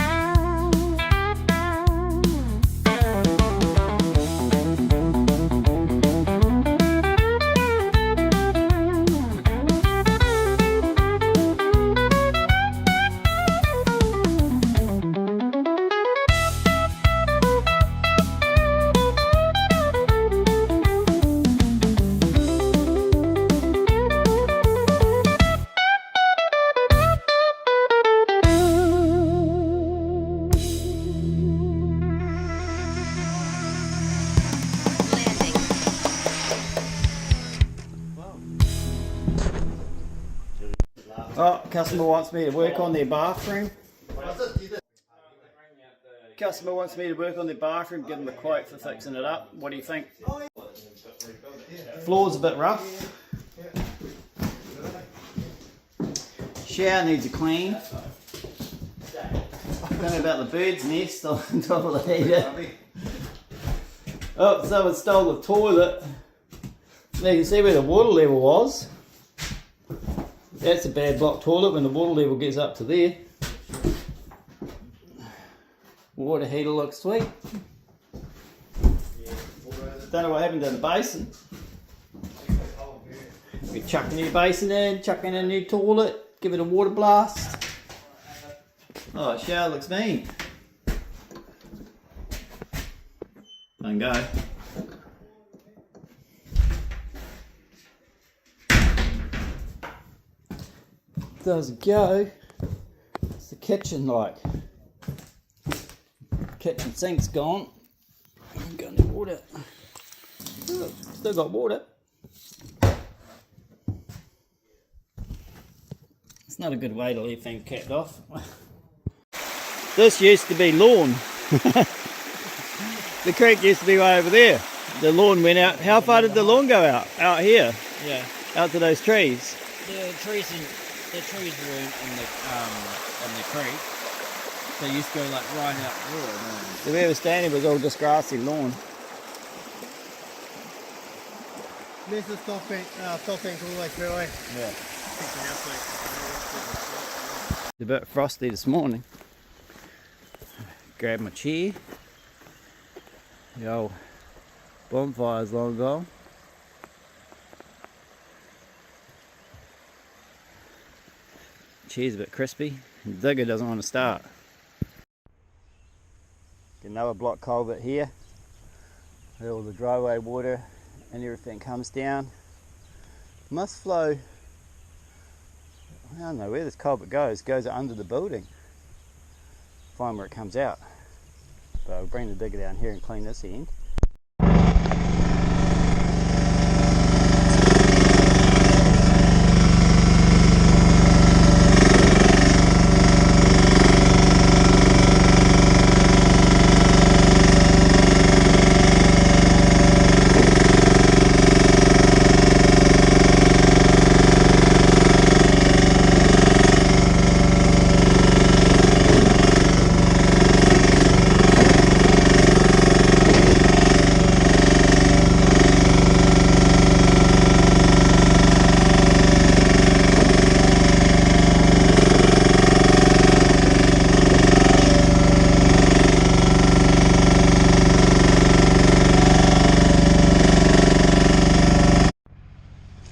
Oh, customer wants me to work on their bathroom. Customer wants me to work on their bathroom, give them a quote for fixing it up. What do you think? Floor's a bit rough. Shower needs a clean. Don't know about the bird's nest on top of the heater. Oh, someone stole the toilet. Now you can see where the water level was. That's a bad block toilet when the water level gets up to there. Water heater looks sweet. Don't know what happened to the basin. We chuck a new basin in, chuck in a new toilet, give it a water blast. Oh, shower looks mean. Don't go. Doesn't go. It's the kitchen like. Kitchen sink's gone. I'm going to water. Oh, still got water. It's not a good way to leave things capped off. This used to be lawn. The creek used to be way over there. The lawn went out. How far did the lawn go out? Out here? Yeah. Out to those trees? The trees were in the creek. They used to go like right out through it. So where we're standing was all just grassy lawn. This is top bank all the way through, eh? Yeah. It's a bit frosty this morning. Grab my chair. The old bonfire's long gone. Chair's a bit crispy. The digger doesn't want to start. Get another block culvert here. Where all the driveway water and everything comes down. Must flow. I don't know where this culvert goes. It goes under the building. Find where it comes out. But I'll bring the digger down here and clean this end.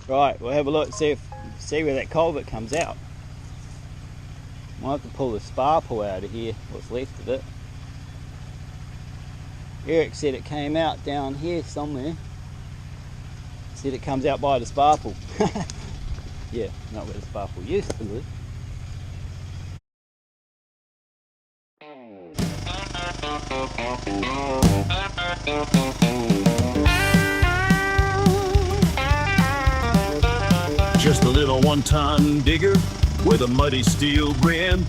Right, we'll have a look, see where that culvert comes out. Might have to pull the sparkle out of here, what's left of it. Eric said it came out down here somewhere. Said it comes out by the sparkle. Yeah, not where the sparkle used to live. Just a little one-ton digger with a muddy steel grin.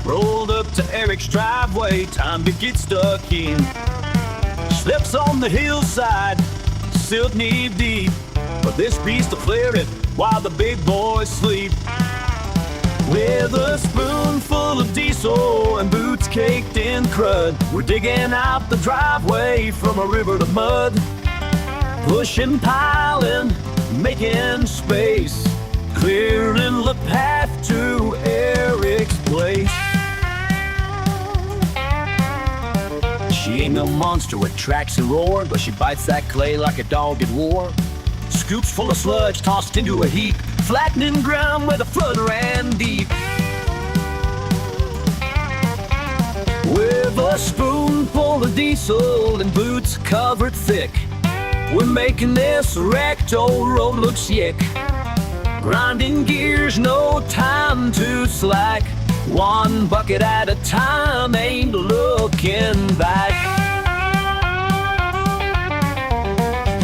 Rolled up to Eric's driveway, time to get stuck in. Slips on the hillside, silt knee deep. But this beast will clear it while the big boys sleep. With a spoonful of diesel and boots caked in crud, we're digging out the driveway from a river to mud. Pushing, piling, making space, clearing the path to Eric's place. She ain't no monster with tracks and roar, but she bites that clay like a dog at war. Scoops full of sludge tossed into a heap, flattening ground where the flood ran deep. With a spoonful of diesel and boots covered thick, we're making this wrecked old road look slick. Grinding gears, no time to slack. One bucket at a time, ain't looking back.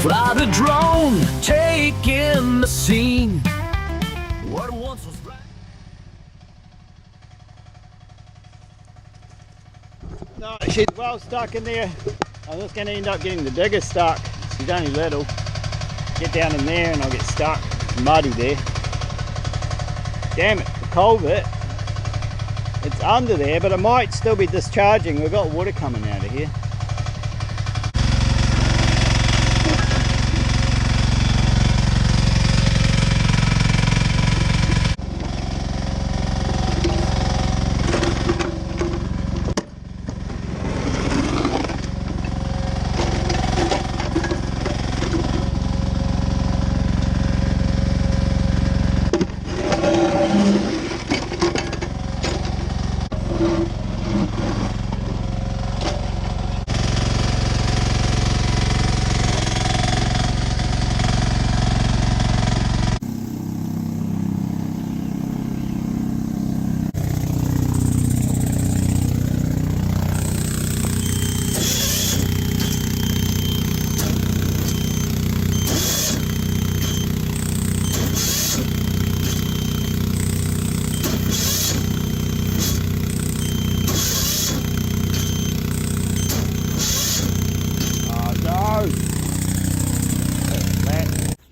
Fly the drone, taking the scene. What once was right. No, she's well stuck in there. I'm just going to end up getting the digger stuck. She's only little. Get down in there and I'll get stuck. It's muddy there. Damn it, the culvert. It's under there, but it might still be discharging. We've got water coming out of here.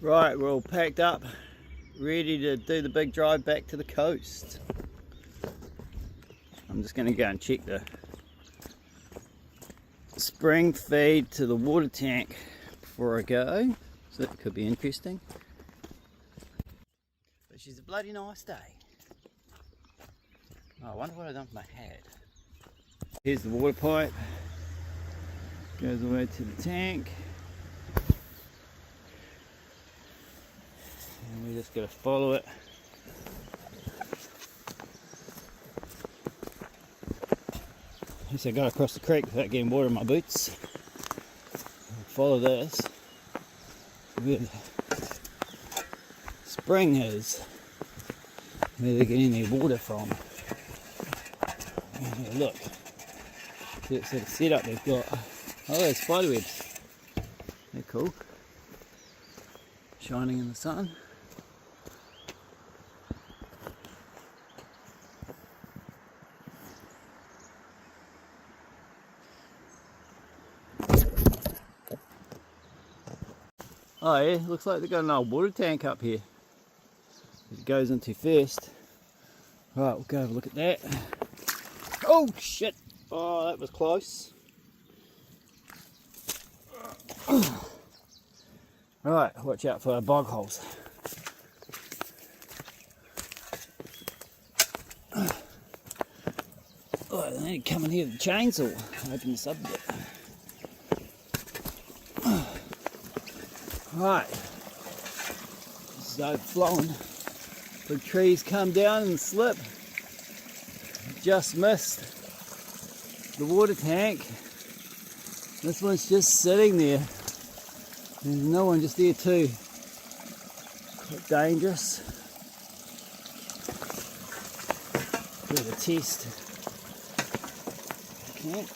Right, we're all packed up, ready to do the big drive back to the coast. I'm just going to go and check the spring feed to the water tank before I go, so that could be interesting. But she's a bloody nice day. Oh, I wonder what I've done with my hat. Here's the water pipe, goes away to the tank. And we just got to follow it. At least I got across the creek without getting water in my boots. Follow this. Where the spring is, where they're getting their water from. And look, see what sort of setup they've got. Oh, there's spiderwebs. They're cool. Shining in the sun. Oh yeah, looks like they've got an old water tank up here. It goes into first. Right, we'll go have a look at that. Oh shit! Oh, that was close. Right, watch out for bog holes. Oh, I need to come in here with the chainsaw. Open this up a bit. Right, this is overflowing. Big trees come down and slip. Just missed the water tank. This one's just sitting there. There's no one just there too. Quite dangerous. Bit of a test. Okay.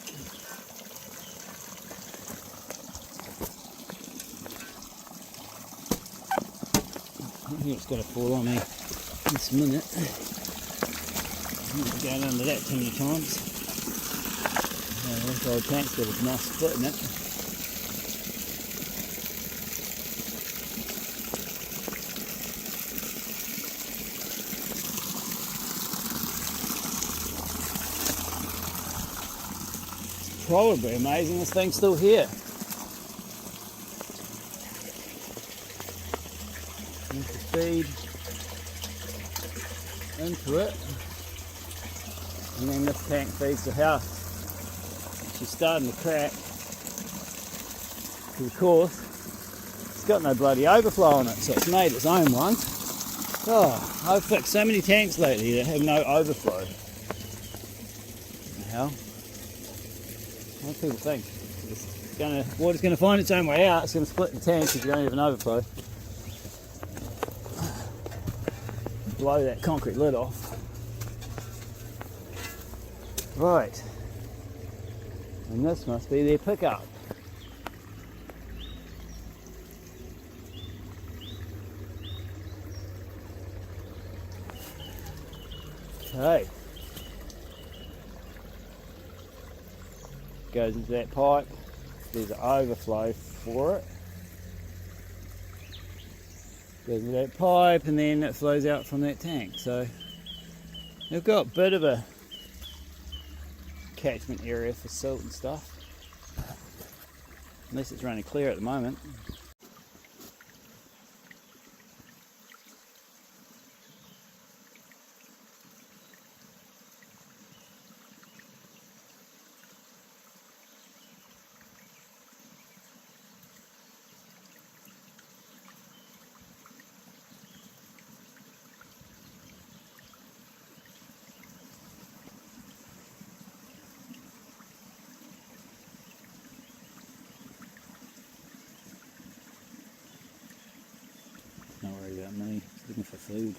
I think it's going to fall on me this minute. I'm not going under that too many times. This old tank's got a nice foot in it. probably amazing this thing's still here. Need to feed into it, and then this tank feeds the house. She's starting to crack because, of course, it's got no bloody overflow on it, so it's made its own one. Oh, I've fixed so many tanks lately that have no overflow. What the hell? What do people think? Water's going to find its own way out. It's going to split the tank if you don't have an overflow. Blow that concrete lid off. Right. And this must be their pickup. Okay. Goes into that pipe. There's an overflow for it. Goes into that pipe and then it flows out from that tank. So they've got a bit of a catchment area for silt and stuff. Unless it's running clear at the moment. Not worried about me, just looking for food.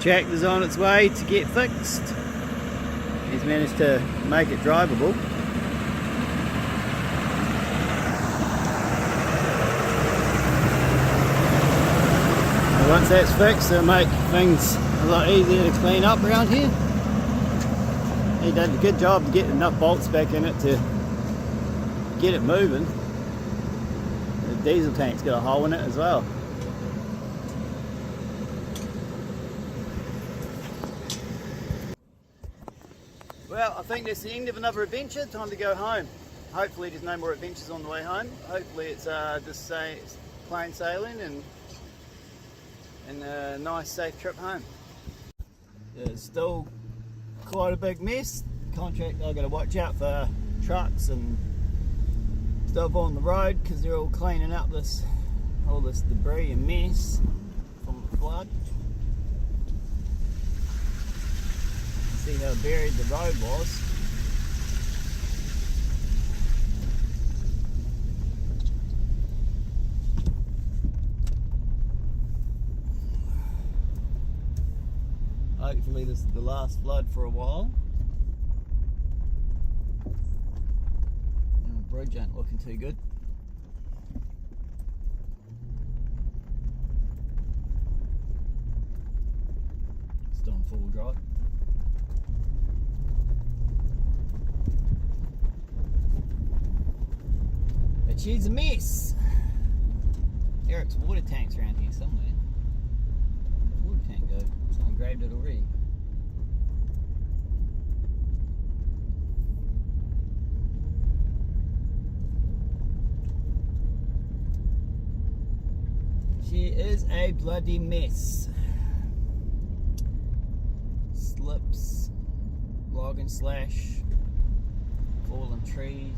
Tractor's on its way to get fixed. He's managed to make it drivable. And once that's fixed, it'll make things a lot easier to clean up around here. He did a good job of getting enough bolts back in it to get it moving. The diesel tank's got a hole in it as well. Well, I think that's the end of another adventure. Time to go home. Hopefully there's no more adventures on the way home. Hopefully it's just plain sailing and a nice safe trip home. It's still quite a big mess. I've got to watch out for trucks and stuff on the road because they're all cleaning up all this debris and mess from the flood. See how buried the road was. Hopefully this is the last flood for a while. The bridge ain't looking too good. Still on full drive. She's a mess. Eric's water tank's around here somewhere. Where'd the water tank go? Someone grabbed it already. She is a bloody mess. Slips, log and slash, fallen trees.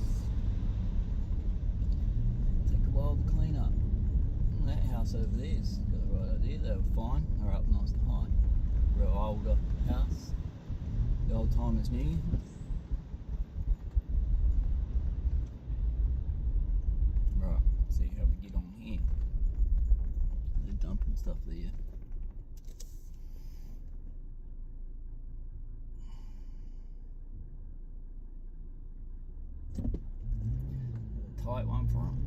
Well to clean up. And that house over there's got the right idea. They were fine. They're up nice and high. Real older house. The old time is new. Right, let's see how we get on here. They're dumping stuff there. A tight one for them.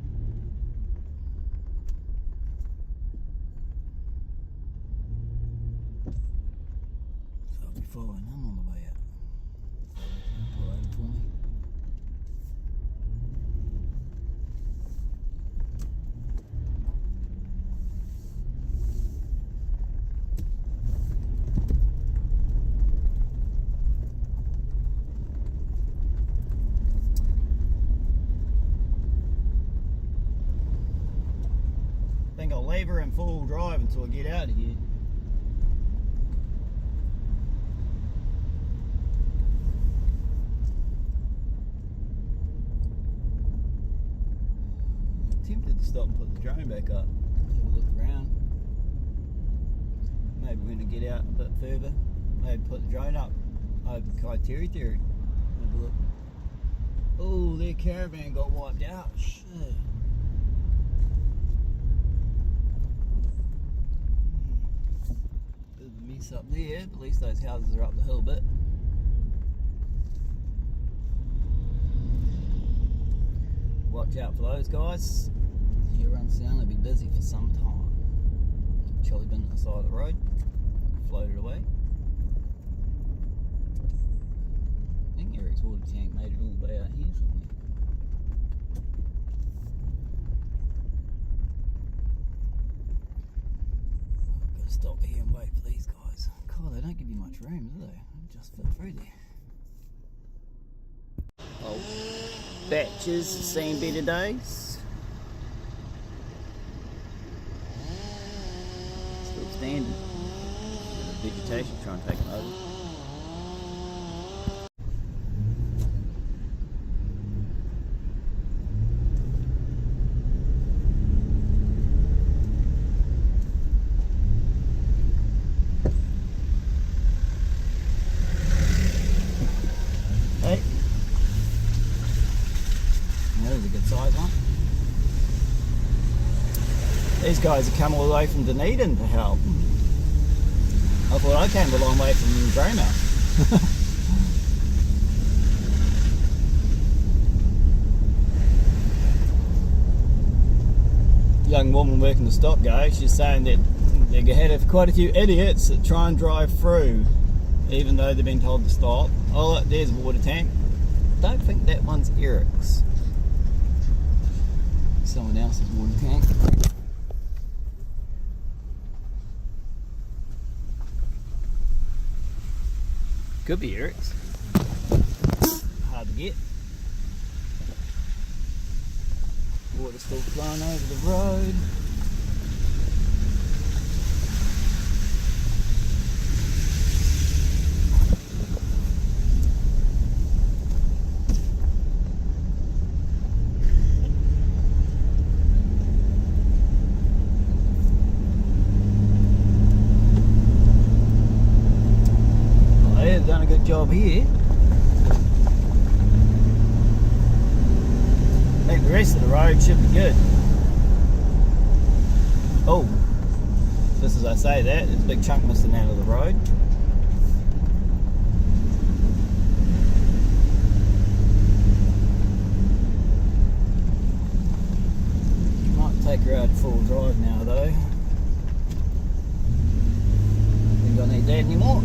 leave her in full drive until I get out of here. Tempted to stop and put the drone back up. Have a look around. Maybe we're going to get out a bit further. Maybe put the drone up over Kai Territory. Have a look. Oh, their caravan got wiped out. Shit. Bit of a mess up there. At least those houses are up the hill a bit. Watch out for those guys. Here runs down, they'll be busy for some time. Chili bin at the side of the road. Floated away. I think Eric's water tank made it all the way out here somewhere. I've got to stop here and wait for these guys. God, they don't give you much room, do they? They just fit through there. Oh, batches, seen better days. Still standing. The vegetation trying to take them over. These guys have come all the way from Dunedin to help. I thought I came a long way from Dromount. Young woman working the stop go, she's saying that they had quite a few idiots that try and drive through even though they've been told to stop. Oh look, there's a water tank. Don't think that one's Eric's. Someone else's water tank. Could be Eric's. Hard to get. Water still flowing over the road. Done a good job here. I think the rest of the road should be good. Oh, just as I say that, there's a big chunk missing out of the road. Might take her out full drive now though. Think I need that anymore.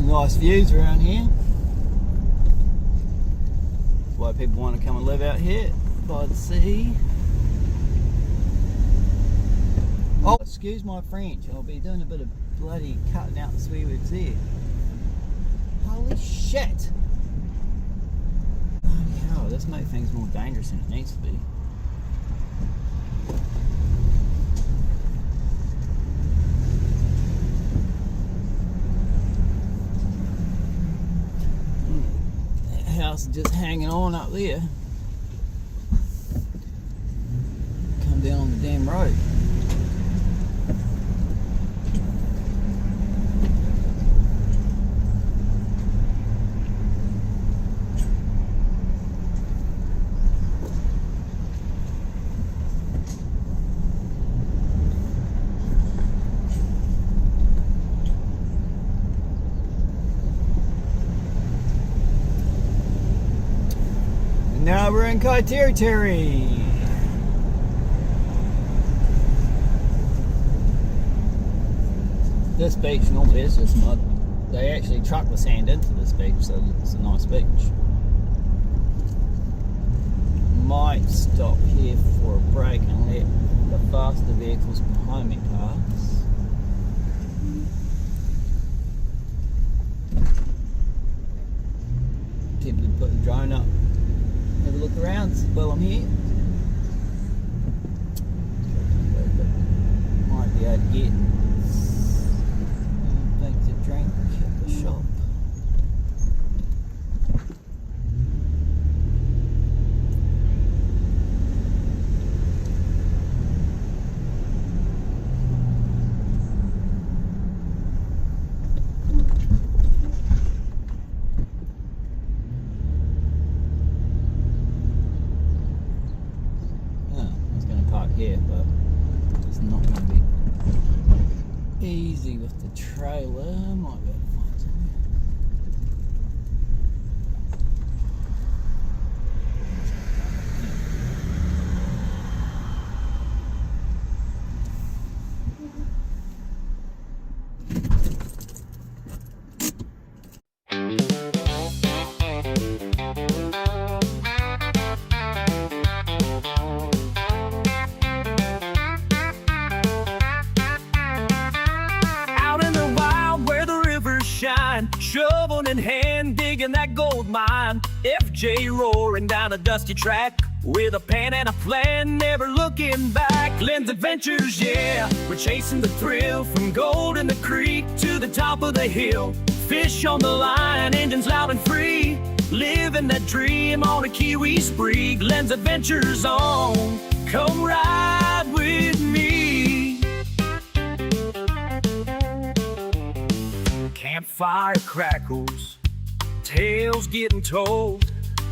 Nice views around here. That's why people want to come and live out here by the sea. Oh, excuse my French, I'll be doing a bit of bloody cutting out the swear words there. Holy shit! Bloody hell, this makes things more dangerous than it needs to be. House is just hanging on up there. Come down on the damn road. Now we're in Kai territory. This beach normally is just mud. They actually truck the sand into this beach, so it's a nice beach. Might stop here for a break and let the faster vehicles behind me pass. Tempted to put the drone up, have a look around while I'm here. Might be able to get things to drink at the shop. Here, but it's not going to be easy with the trailer. Might be able to find something. Shovel in hand, digging that gold mine. FJ roaring down a dusty track with a pan and a plan, never looking back. Glens adventures, yeah, we're chasing the thrill from gold in the creek to the top of the hill. Fish on the line, engines loud and free, living that dream on a Kiwi spree. Glens adventures on, come ride with me. Campfire crackles, tales getting told,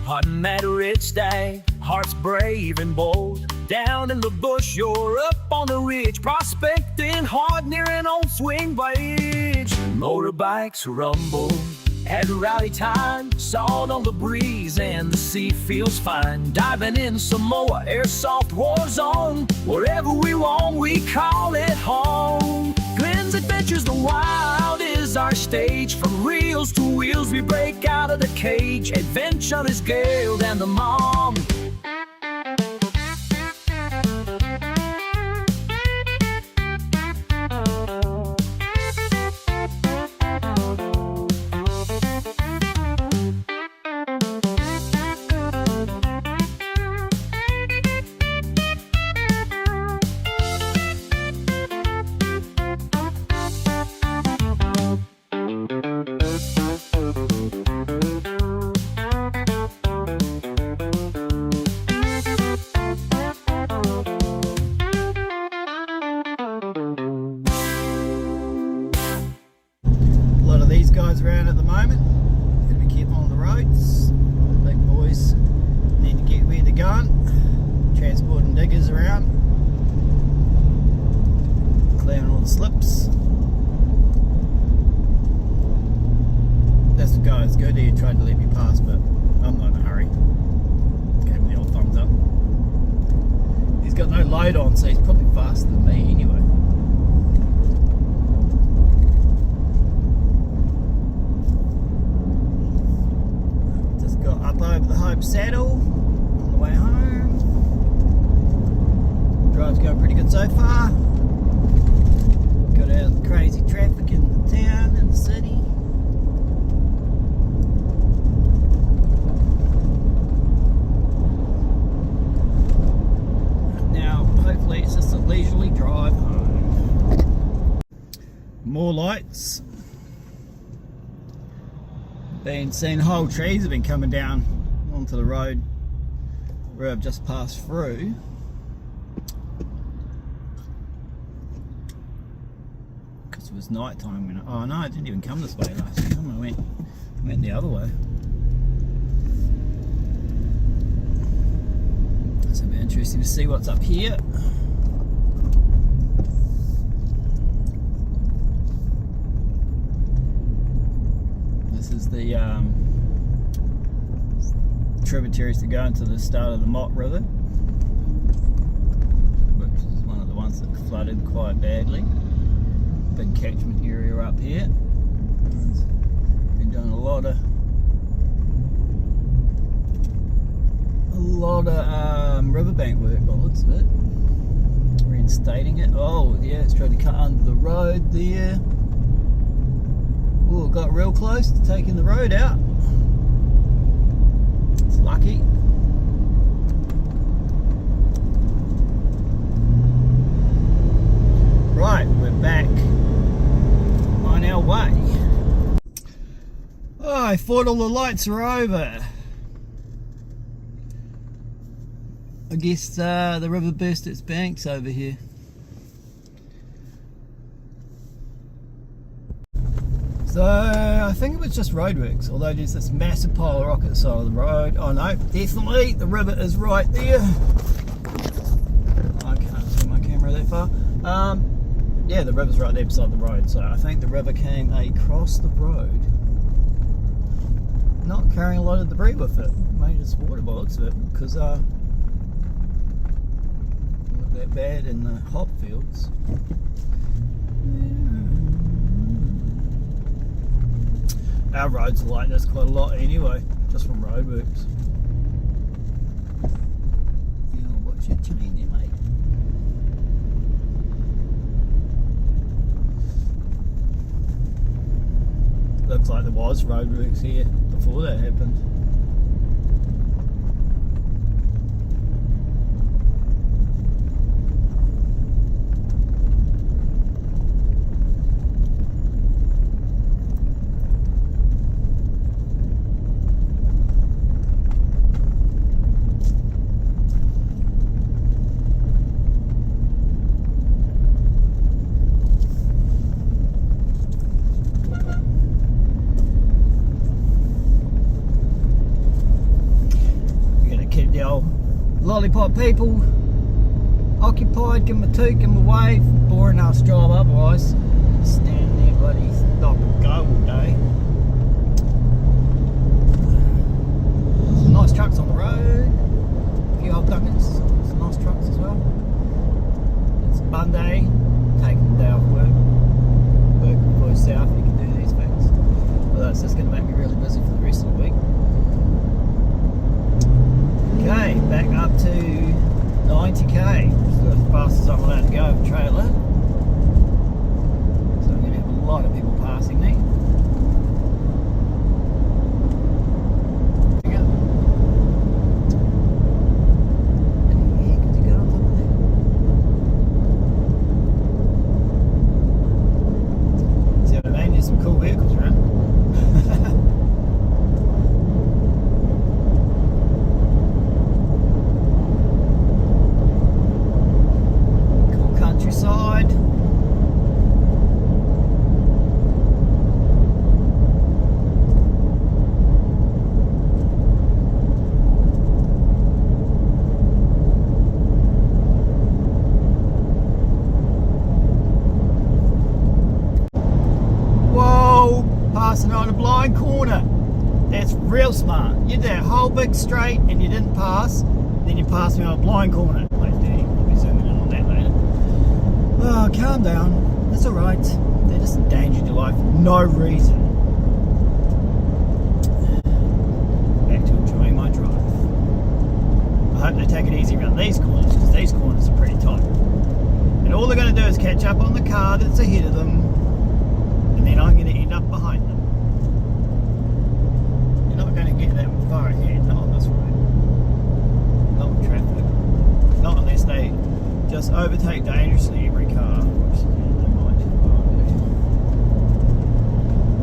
hunting that rich stag, hearts brave and bold. Down in the bush, you're up on the ridge, prospecting hard near an old swing bridge. Motorbikes rumble at rally time, salt on the breeze and the sea feels fine. Diving in some more airsoft war zone, wherever we want, we call it home. Glens adventures, the wild is our stage. From reels to wheels, we break out of the cage. Adventure is Gale and the mom. Guys around at the moment. Gotta be careful on the roads. The big boys need to get where they're going. Transporting diggers around, clearing all the slips. This guy's good. He tried to let me pass, but I'm not in a hurry. Gave him the old thumbs up. He's got no load on, so he's probably faster than me anyway. Up over the Hope Saddle on the way home. Drive's going pretty good so far. Got out of the crazy traffic in the town and the city. Now, hopefully it's just a leisurely drive home. More lights. Been seeing whole trees have been coming down onto the road where I've just passed through. Because it was night time when oh no, I didn't even come this way last time. I went the other way. So it'll be interesting to see what's up here. This is the tributaries to go into the start of the Mott River, which is one of the ones that flooded quite badly. Big catchment area up here. Been doing a lot of riverbank work by the looks of it. Reinstating it. Oh yeah, it's trying to cut under the road there. Oh, it got real close to taking the road out. It's lucky. Right, we're back on our way. Oh, I thought all the lights are over. I guess the river burst its banks over here. So I think it was just roadworks, although there's this massive pile of rock at the side of the road. Oh no, definitely the river is right there. I can't see my camera that far. Yeah, the river's right there beside the road, so I think the river came across the road, not carrying a lot of debris with it. Maybe it's water by the looks of it, because not that bad in the hop fields. Our roads are like this quite a lot anyway, just from roadworks. Yeah, what's your chain there, mate? Looks like there was roadworks here before that happened. Lollipop people occupied, give them a toot, give them a wave. Boring ass job otherwise. Stand there bloody stop and go all day. Some nice trucks on the road, a few old duckers, some nice trucks as well. It's Monday, taking the day off work before south, you can do these things. But that's just going to make me really busy for the rest of the week. Okay, back up to 90k, which is the fastest I'm allowed to go with a trailer. So I'm going to have a lot of people passing me. There we go. And yeah, could you go on top of that? See what I mean? There's some cool vehicles around. Countryside. Whoa, passing on a blind corner. That's real smart. You did a whole big straight and you didn't pass, then you passed me on a blind corner. Like, Danny, we'll be zooming in on that later. Oh, calm down. That's alright. They just endangered your life for no reason. Back to enjoying my drive. I hope they take it easy around these corners, because these corners are pretty tight. And all they're going to do is catch up on the car that's ahead of them, and then I'm going to end up behind them. You're not going to get that far ahead, not on this road. Not with traffic. Not unless they just overtake dangerously every car, which they might.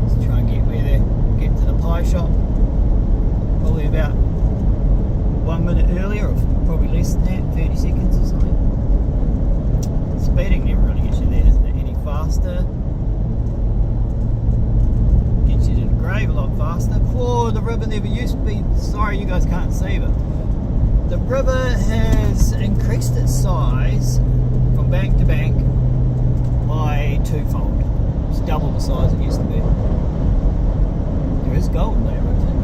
Let's try and get to the pie shop probably about 1 minute earlier, or probably less than that, 30 seconds or something. Speeding never really gets you there, isn't it? Any faster gets you to the grave a lot faster. Whoa, the river never used to be. Sorry, you guys can't see, but the river has increased its size from bank to bank by twofold. It's double the size it used to be. There is gold there, isn't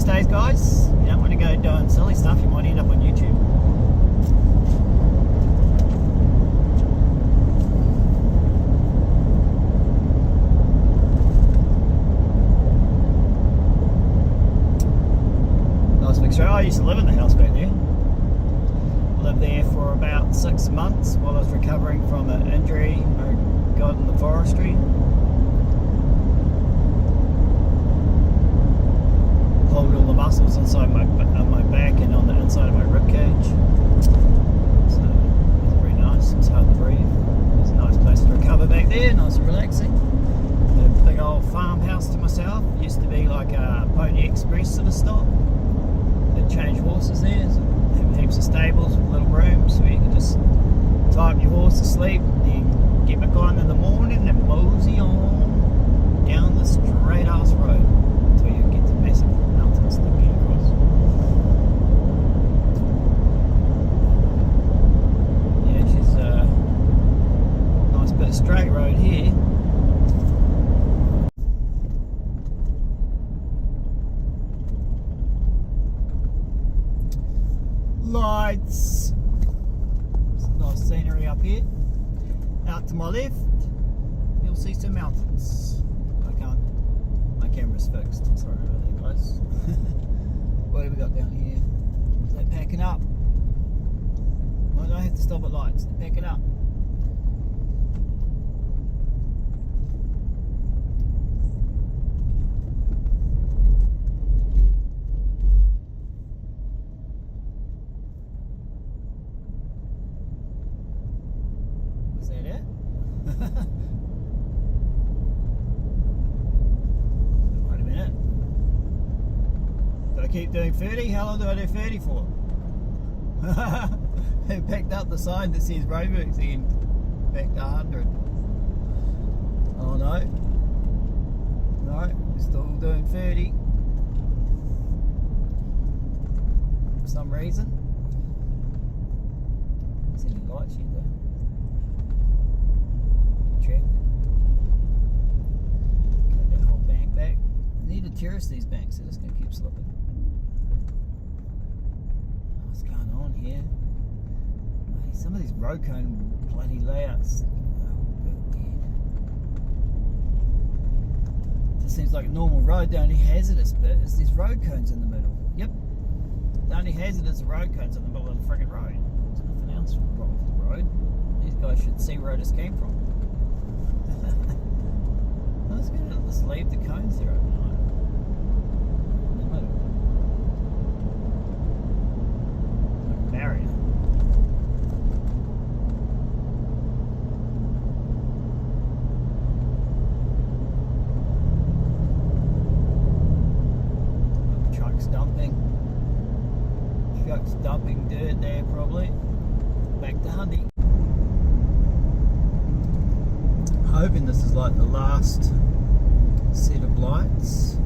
these days, guys. You don't want to go doing silly stuff, you might end up on YouTube. Nice big straight. I used to live in the house back there. Lived there for about 6 months while I was recovering from an injury I got in the forestry. Pulled all the muscles inside my back and on the inside of my rib cage. So it was very nice. It was hard to breathe. It was a nice place to recover back there, nice and relaxing. A big old farmhouse to myself. Used to be like a Pony Express sort of stop. They'd change horses there. So heaps of stables with little rooms where you can just tie up your horse to sleep, then get back on in the morning and mosey on down the straight ass road until you get to massive mountains to get across. Yeah, she's a nice bit of straight road here. Lights. Some nice scenery up here. Out to my left, you'll see some mountains. My camera's fixed. Sorry about that, guys. What have we got down here? They're packing up. I don't have to stop at lights. They're packing up. Wait a minute. Do I keep doing 30? How long do I do 30 for? They picked up the sign that says roadworks end. Back to 100. Oh no. No, we're still doing 30. For some reason. Is there any lights yet though? Check. Cut that whole bank back. I need to terrace these banks, they're just going to keep slipping. What's going on here? Some of these road cone bloody layouts are a bit weird. Just seems like a normal road. The only hazardous bit is these road cones in the middle. Yep. The only hazardous road cones in the middle of the friggin' road. There's nothing else wrong with the road. These guys should see where this came from. I was going to just leave the cones there overnight. In the middle. Like a barrier. Truck's dumping dirt there probably. Back to Hundy. Hoping this is like the last set of lights.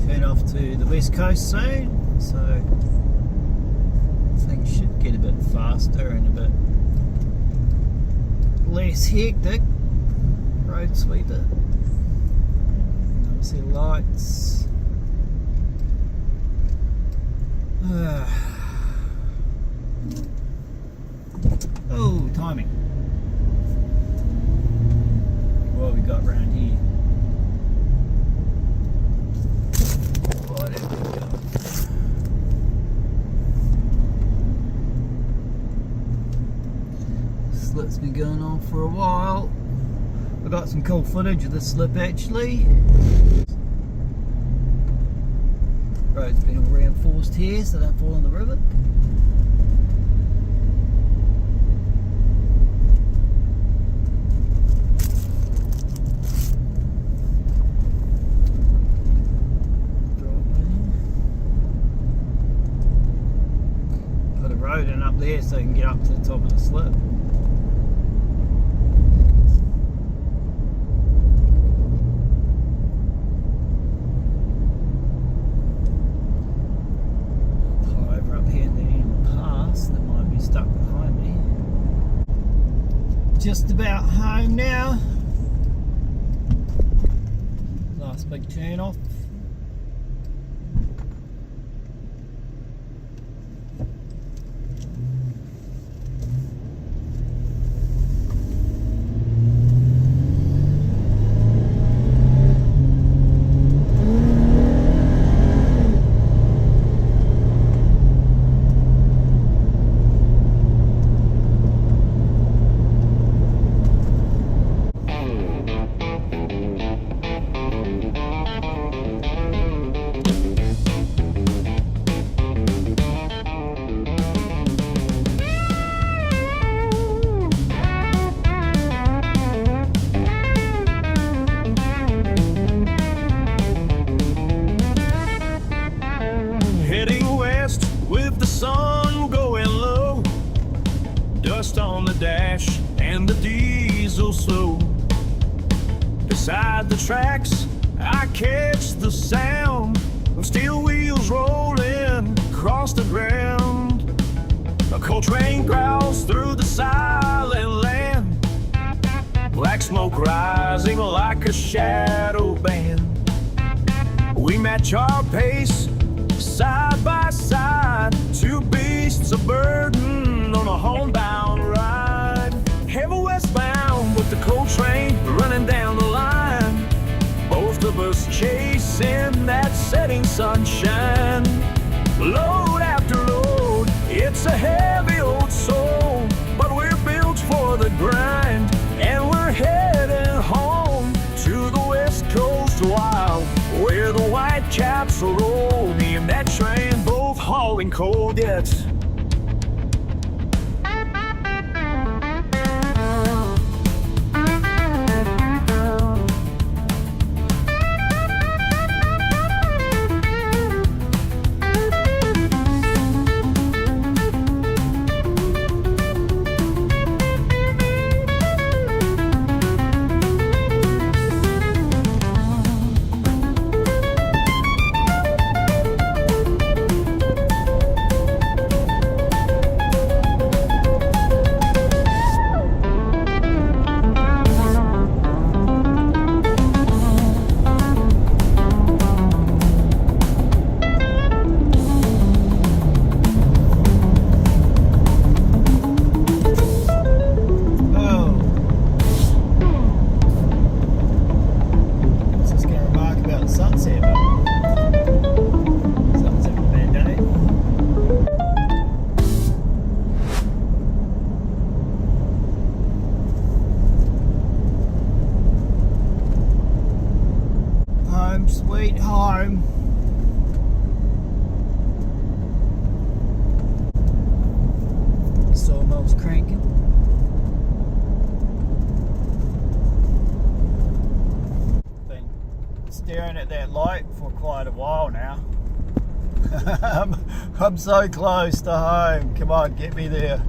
Turn off to the west coast soon, so things should get a bit faster and a bit less hectic. Road sweeper. Obviously lights. Oh, timing. What have we got around here? What have we got? Slip's been going on for a while. I got some cool footage of the slip actually. Road's been all reinforced here so they don't fall in the river. Put a road in up there so you can get up to the top of the slip. Just about home now. Nice big turn off. Heading west with the sun going low, dust on the dash and the diesel slow. Beside the tracks I catch the sound of steel wheels rolling across the ground. A coal train growls through the silent land, black smoke rising like a shadow band. We match our pace side by side, two beasts of burden on a homebound ride. Heavy westbound with the coal train running down the line, both of us chasing that setting sunshine. Load after load, it's a heavy old soul, but we're built for the grind, and we're heading home to the west coast wild, where the white caps roll, me and that train both hauling coal, yes. Sweet home. Sawmill's cranking. Been staring at that light for quite a while now. I'm so close to home. Come on, get me there.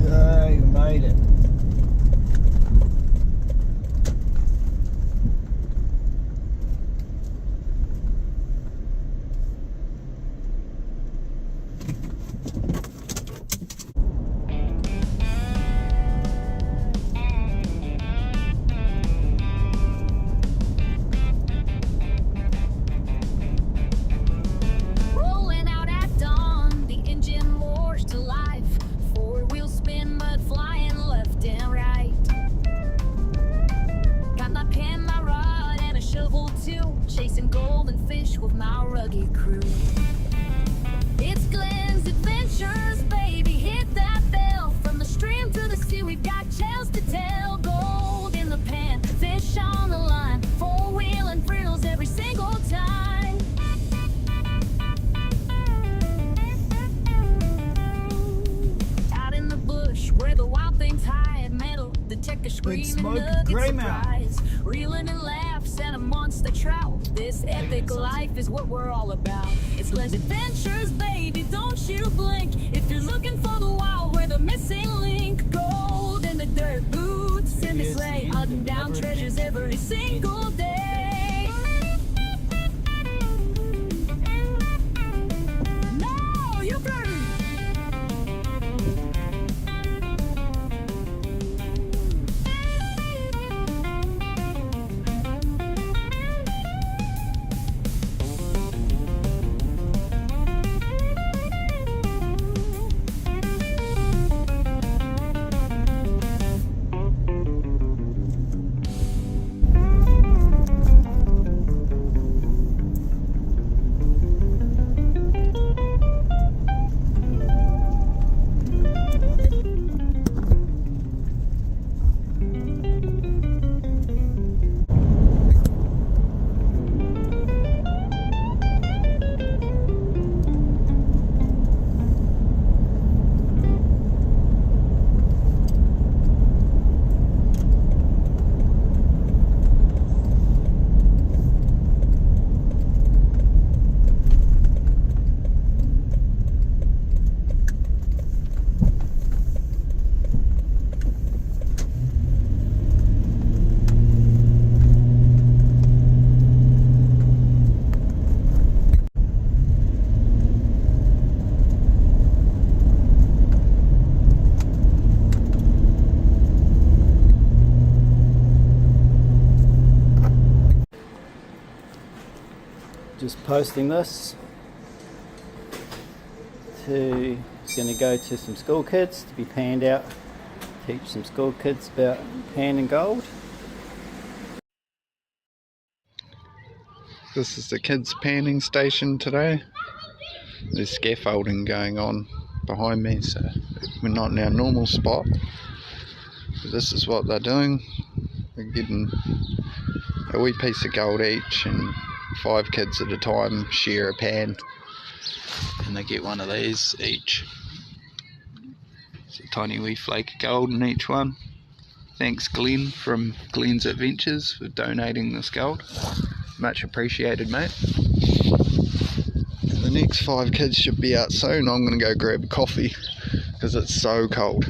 Yeah, you made it. Chasing golden fish with my rugged crew. It's Glens adventures, baby. Hit that bell. From the stream to the sea, we've got tales to tell. Gold in the pan, fish on the line, four-wheeling thrills every single time. Out in the bush where the wild things hide, metal detector screaming nuggets surprise, reeling in laughs and a monster trout. This epic life is what we're all about. It's Glens adventures, baby, don't you blink. If you're looking for the wild, we're the missing link. Gold in the dirt, boots in the sleigh, hunting down treasures every single day. No, you're free. posting this to, it's going to go to some school kids to be panned out, teach some school kids about pan and gold. This is the kids panning station today. There's scaffolding going on behind me, so we're not in our normal spot. But this is what they're doing. They're getting a wee piece of gold each, and 5 kids at a time share a pan, and they get one of these each. It's a tiny wee flake of gold in each one. Thanks Glen from Glens Adventures for donating this gold. Much appreciated, mate. And the next 5 kids should be out soon. I'm going to go grab a coffee because it's so cold.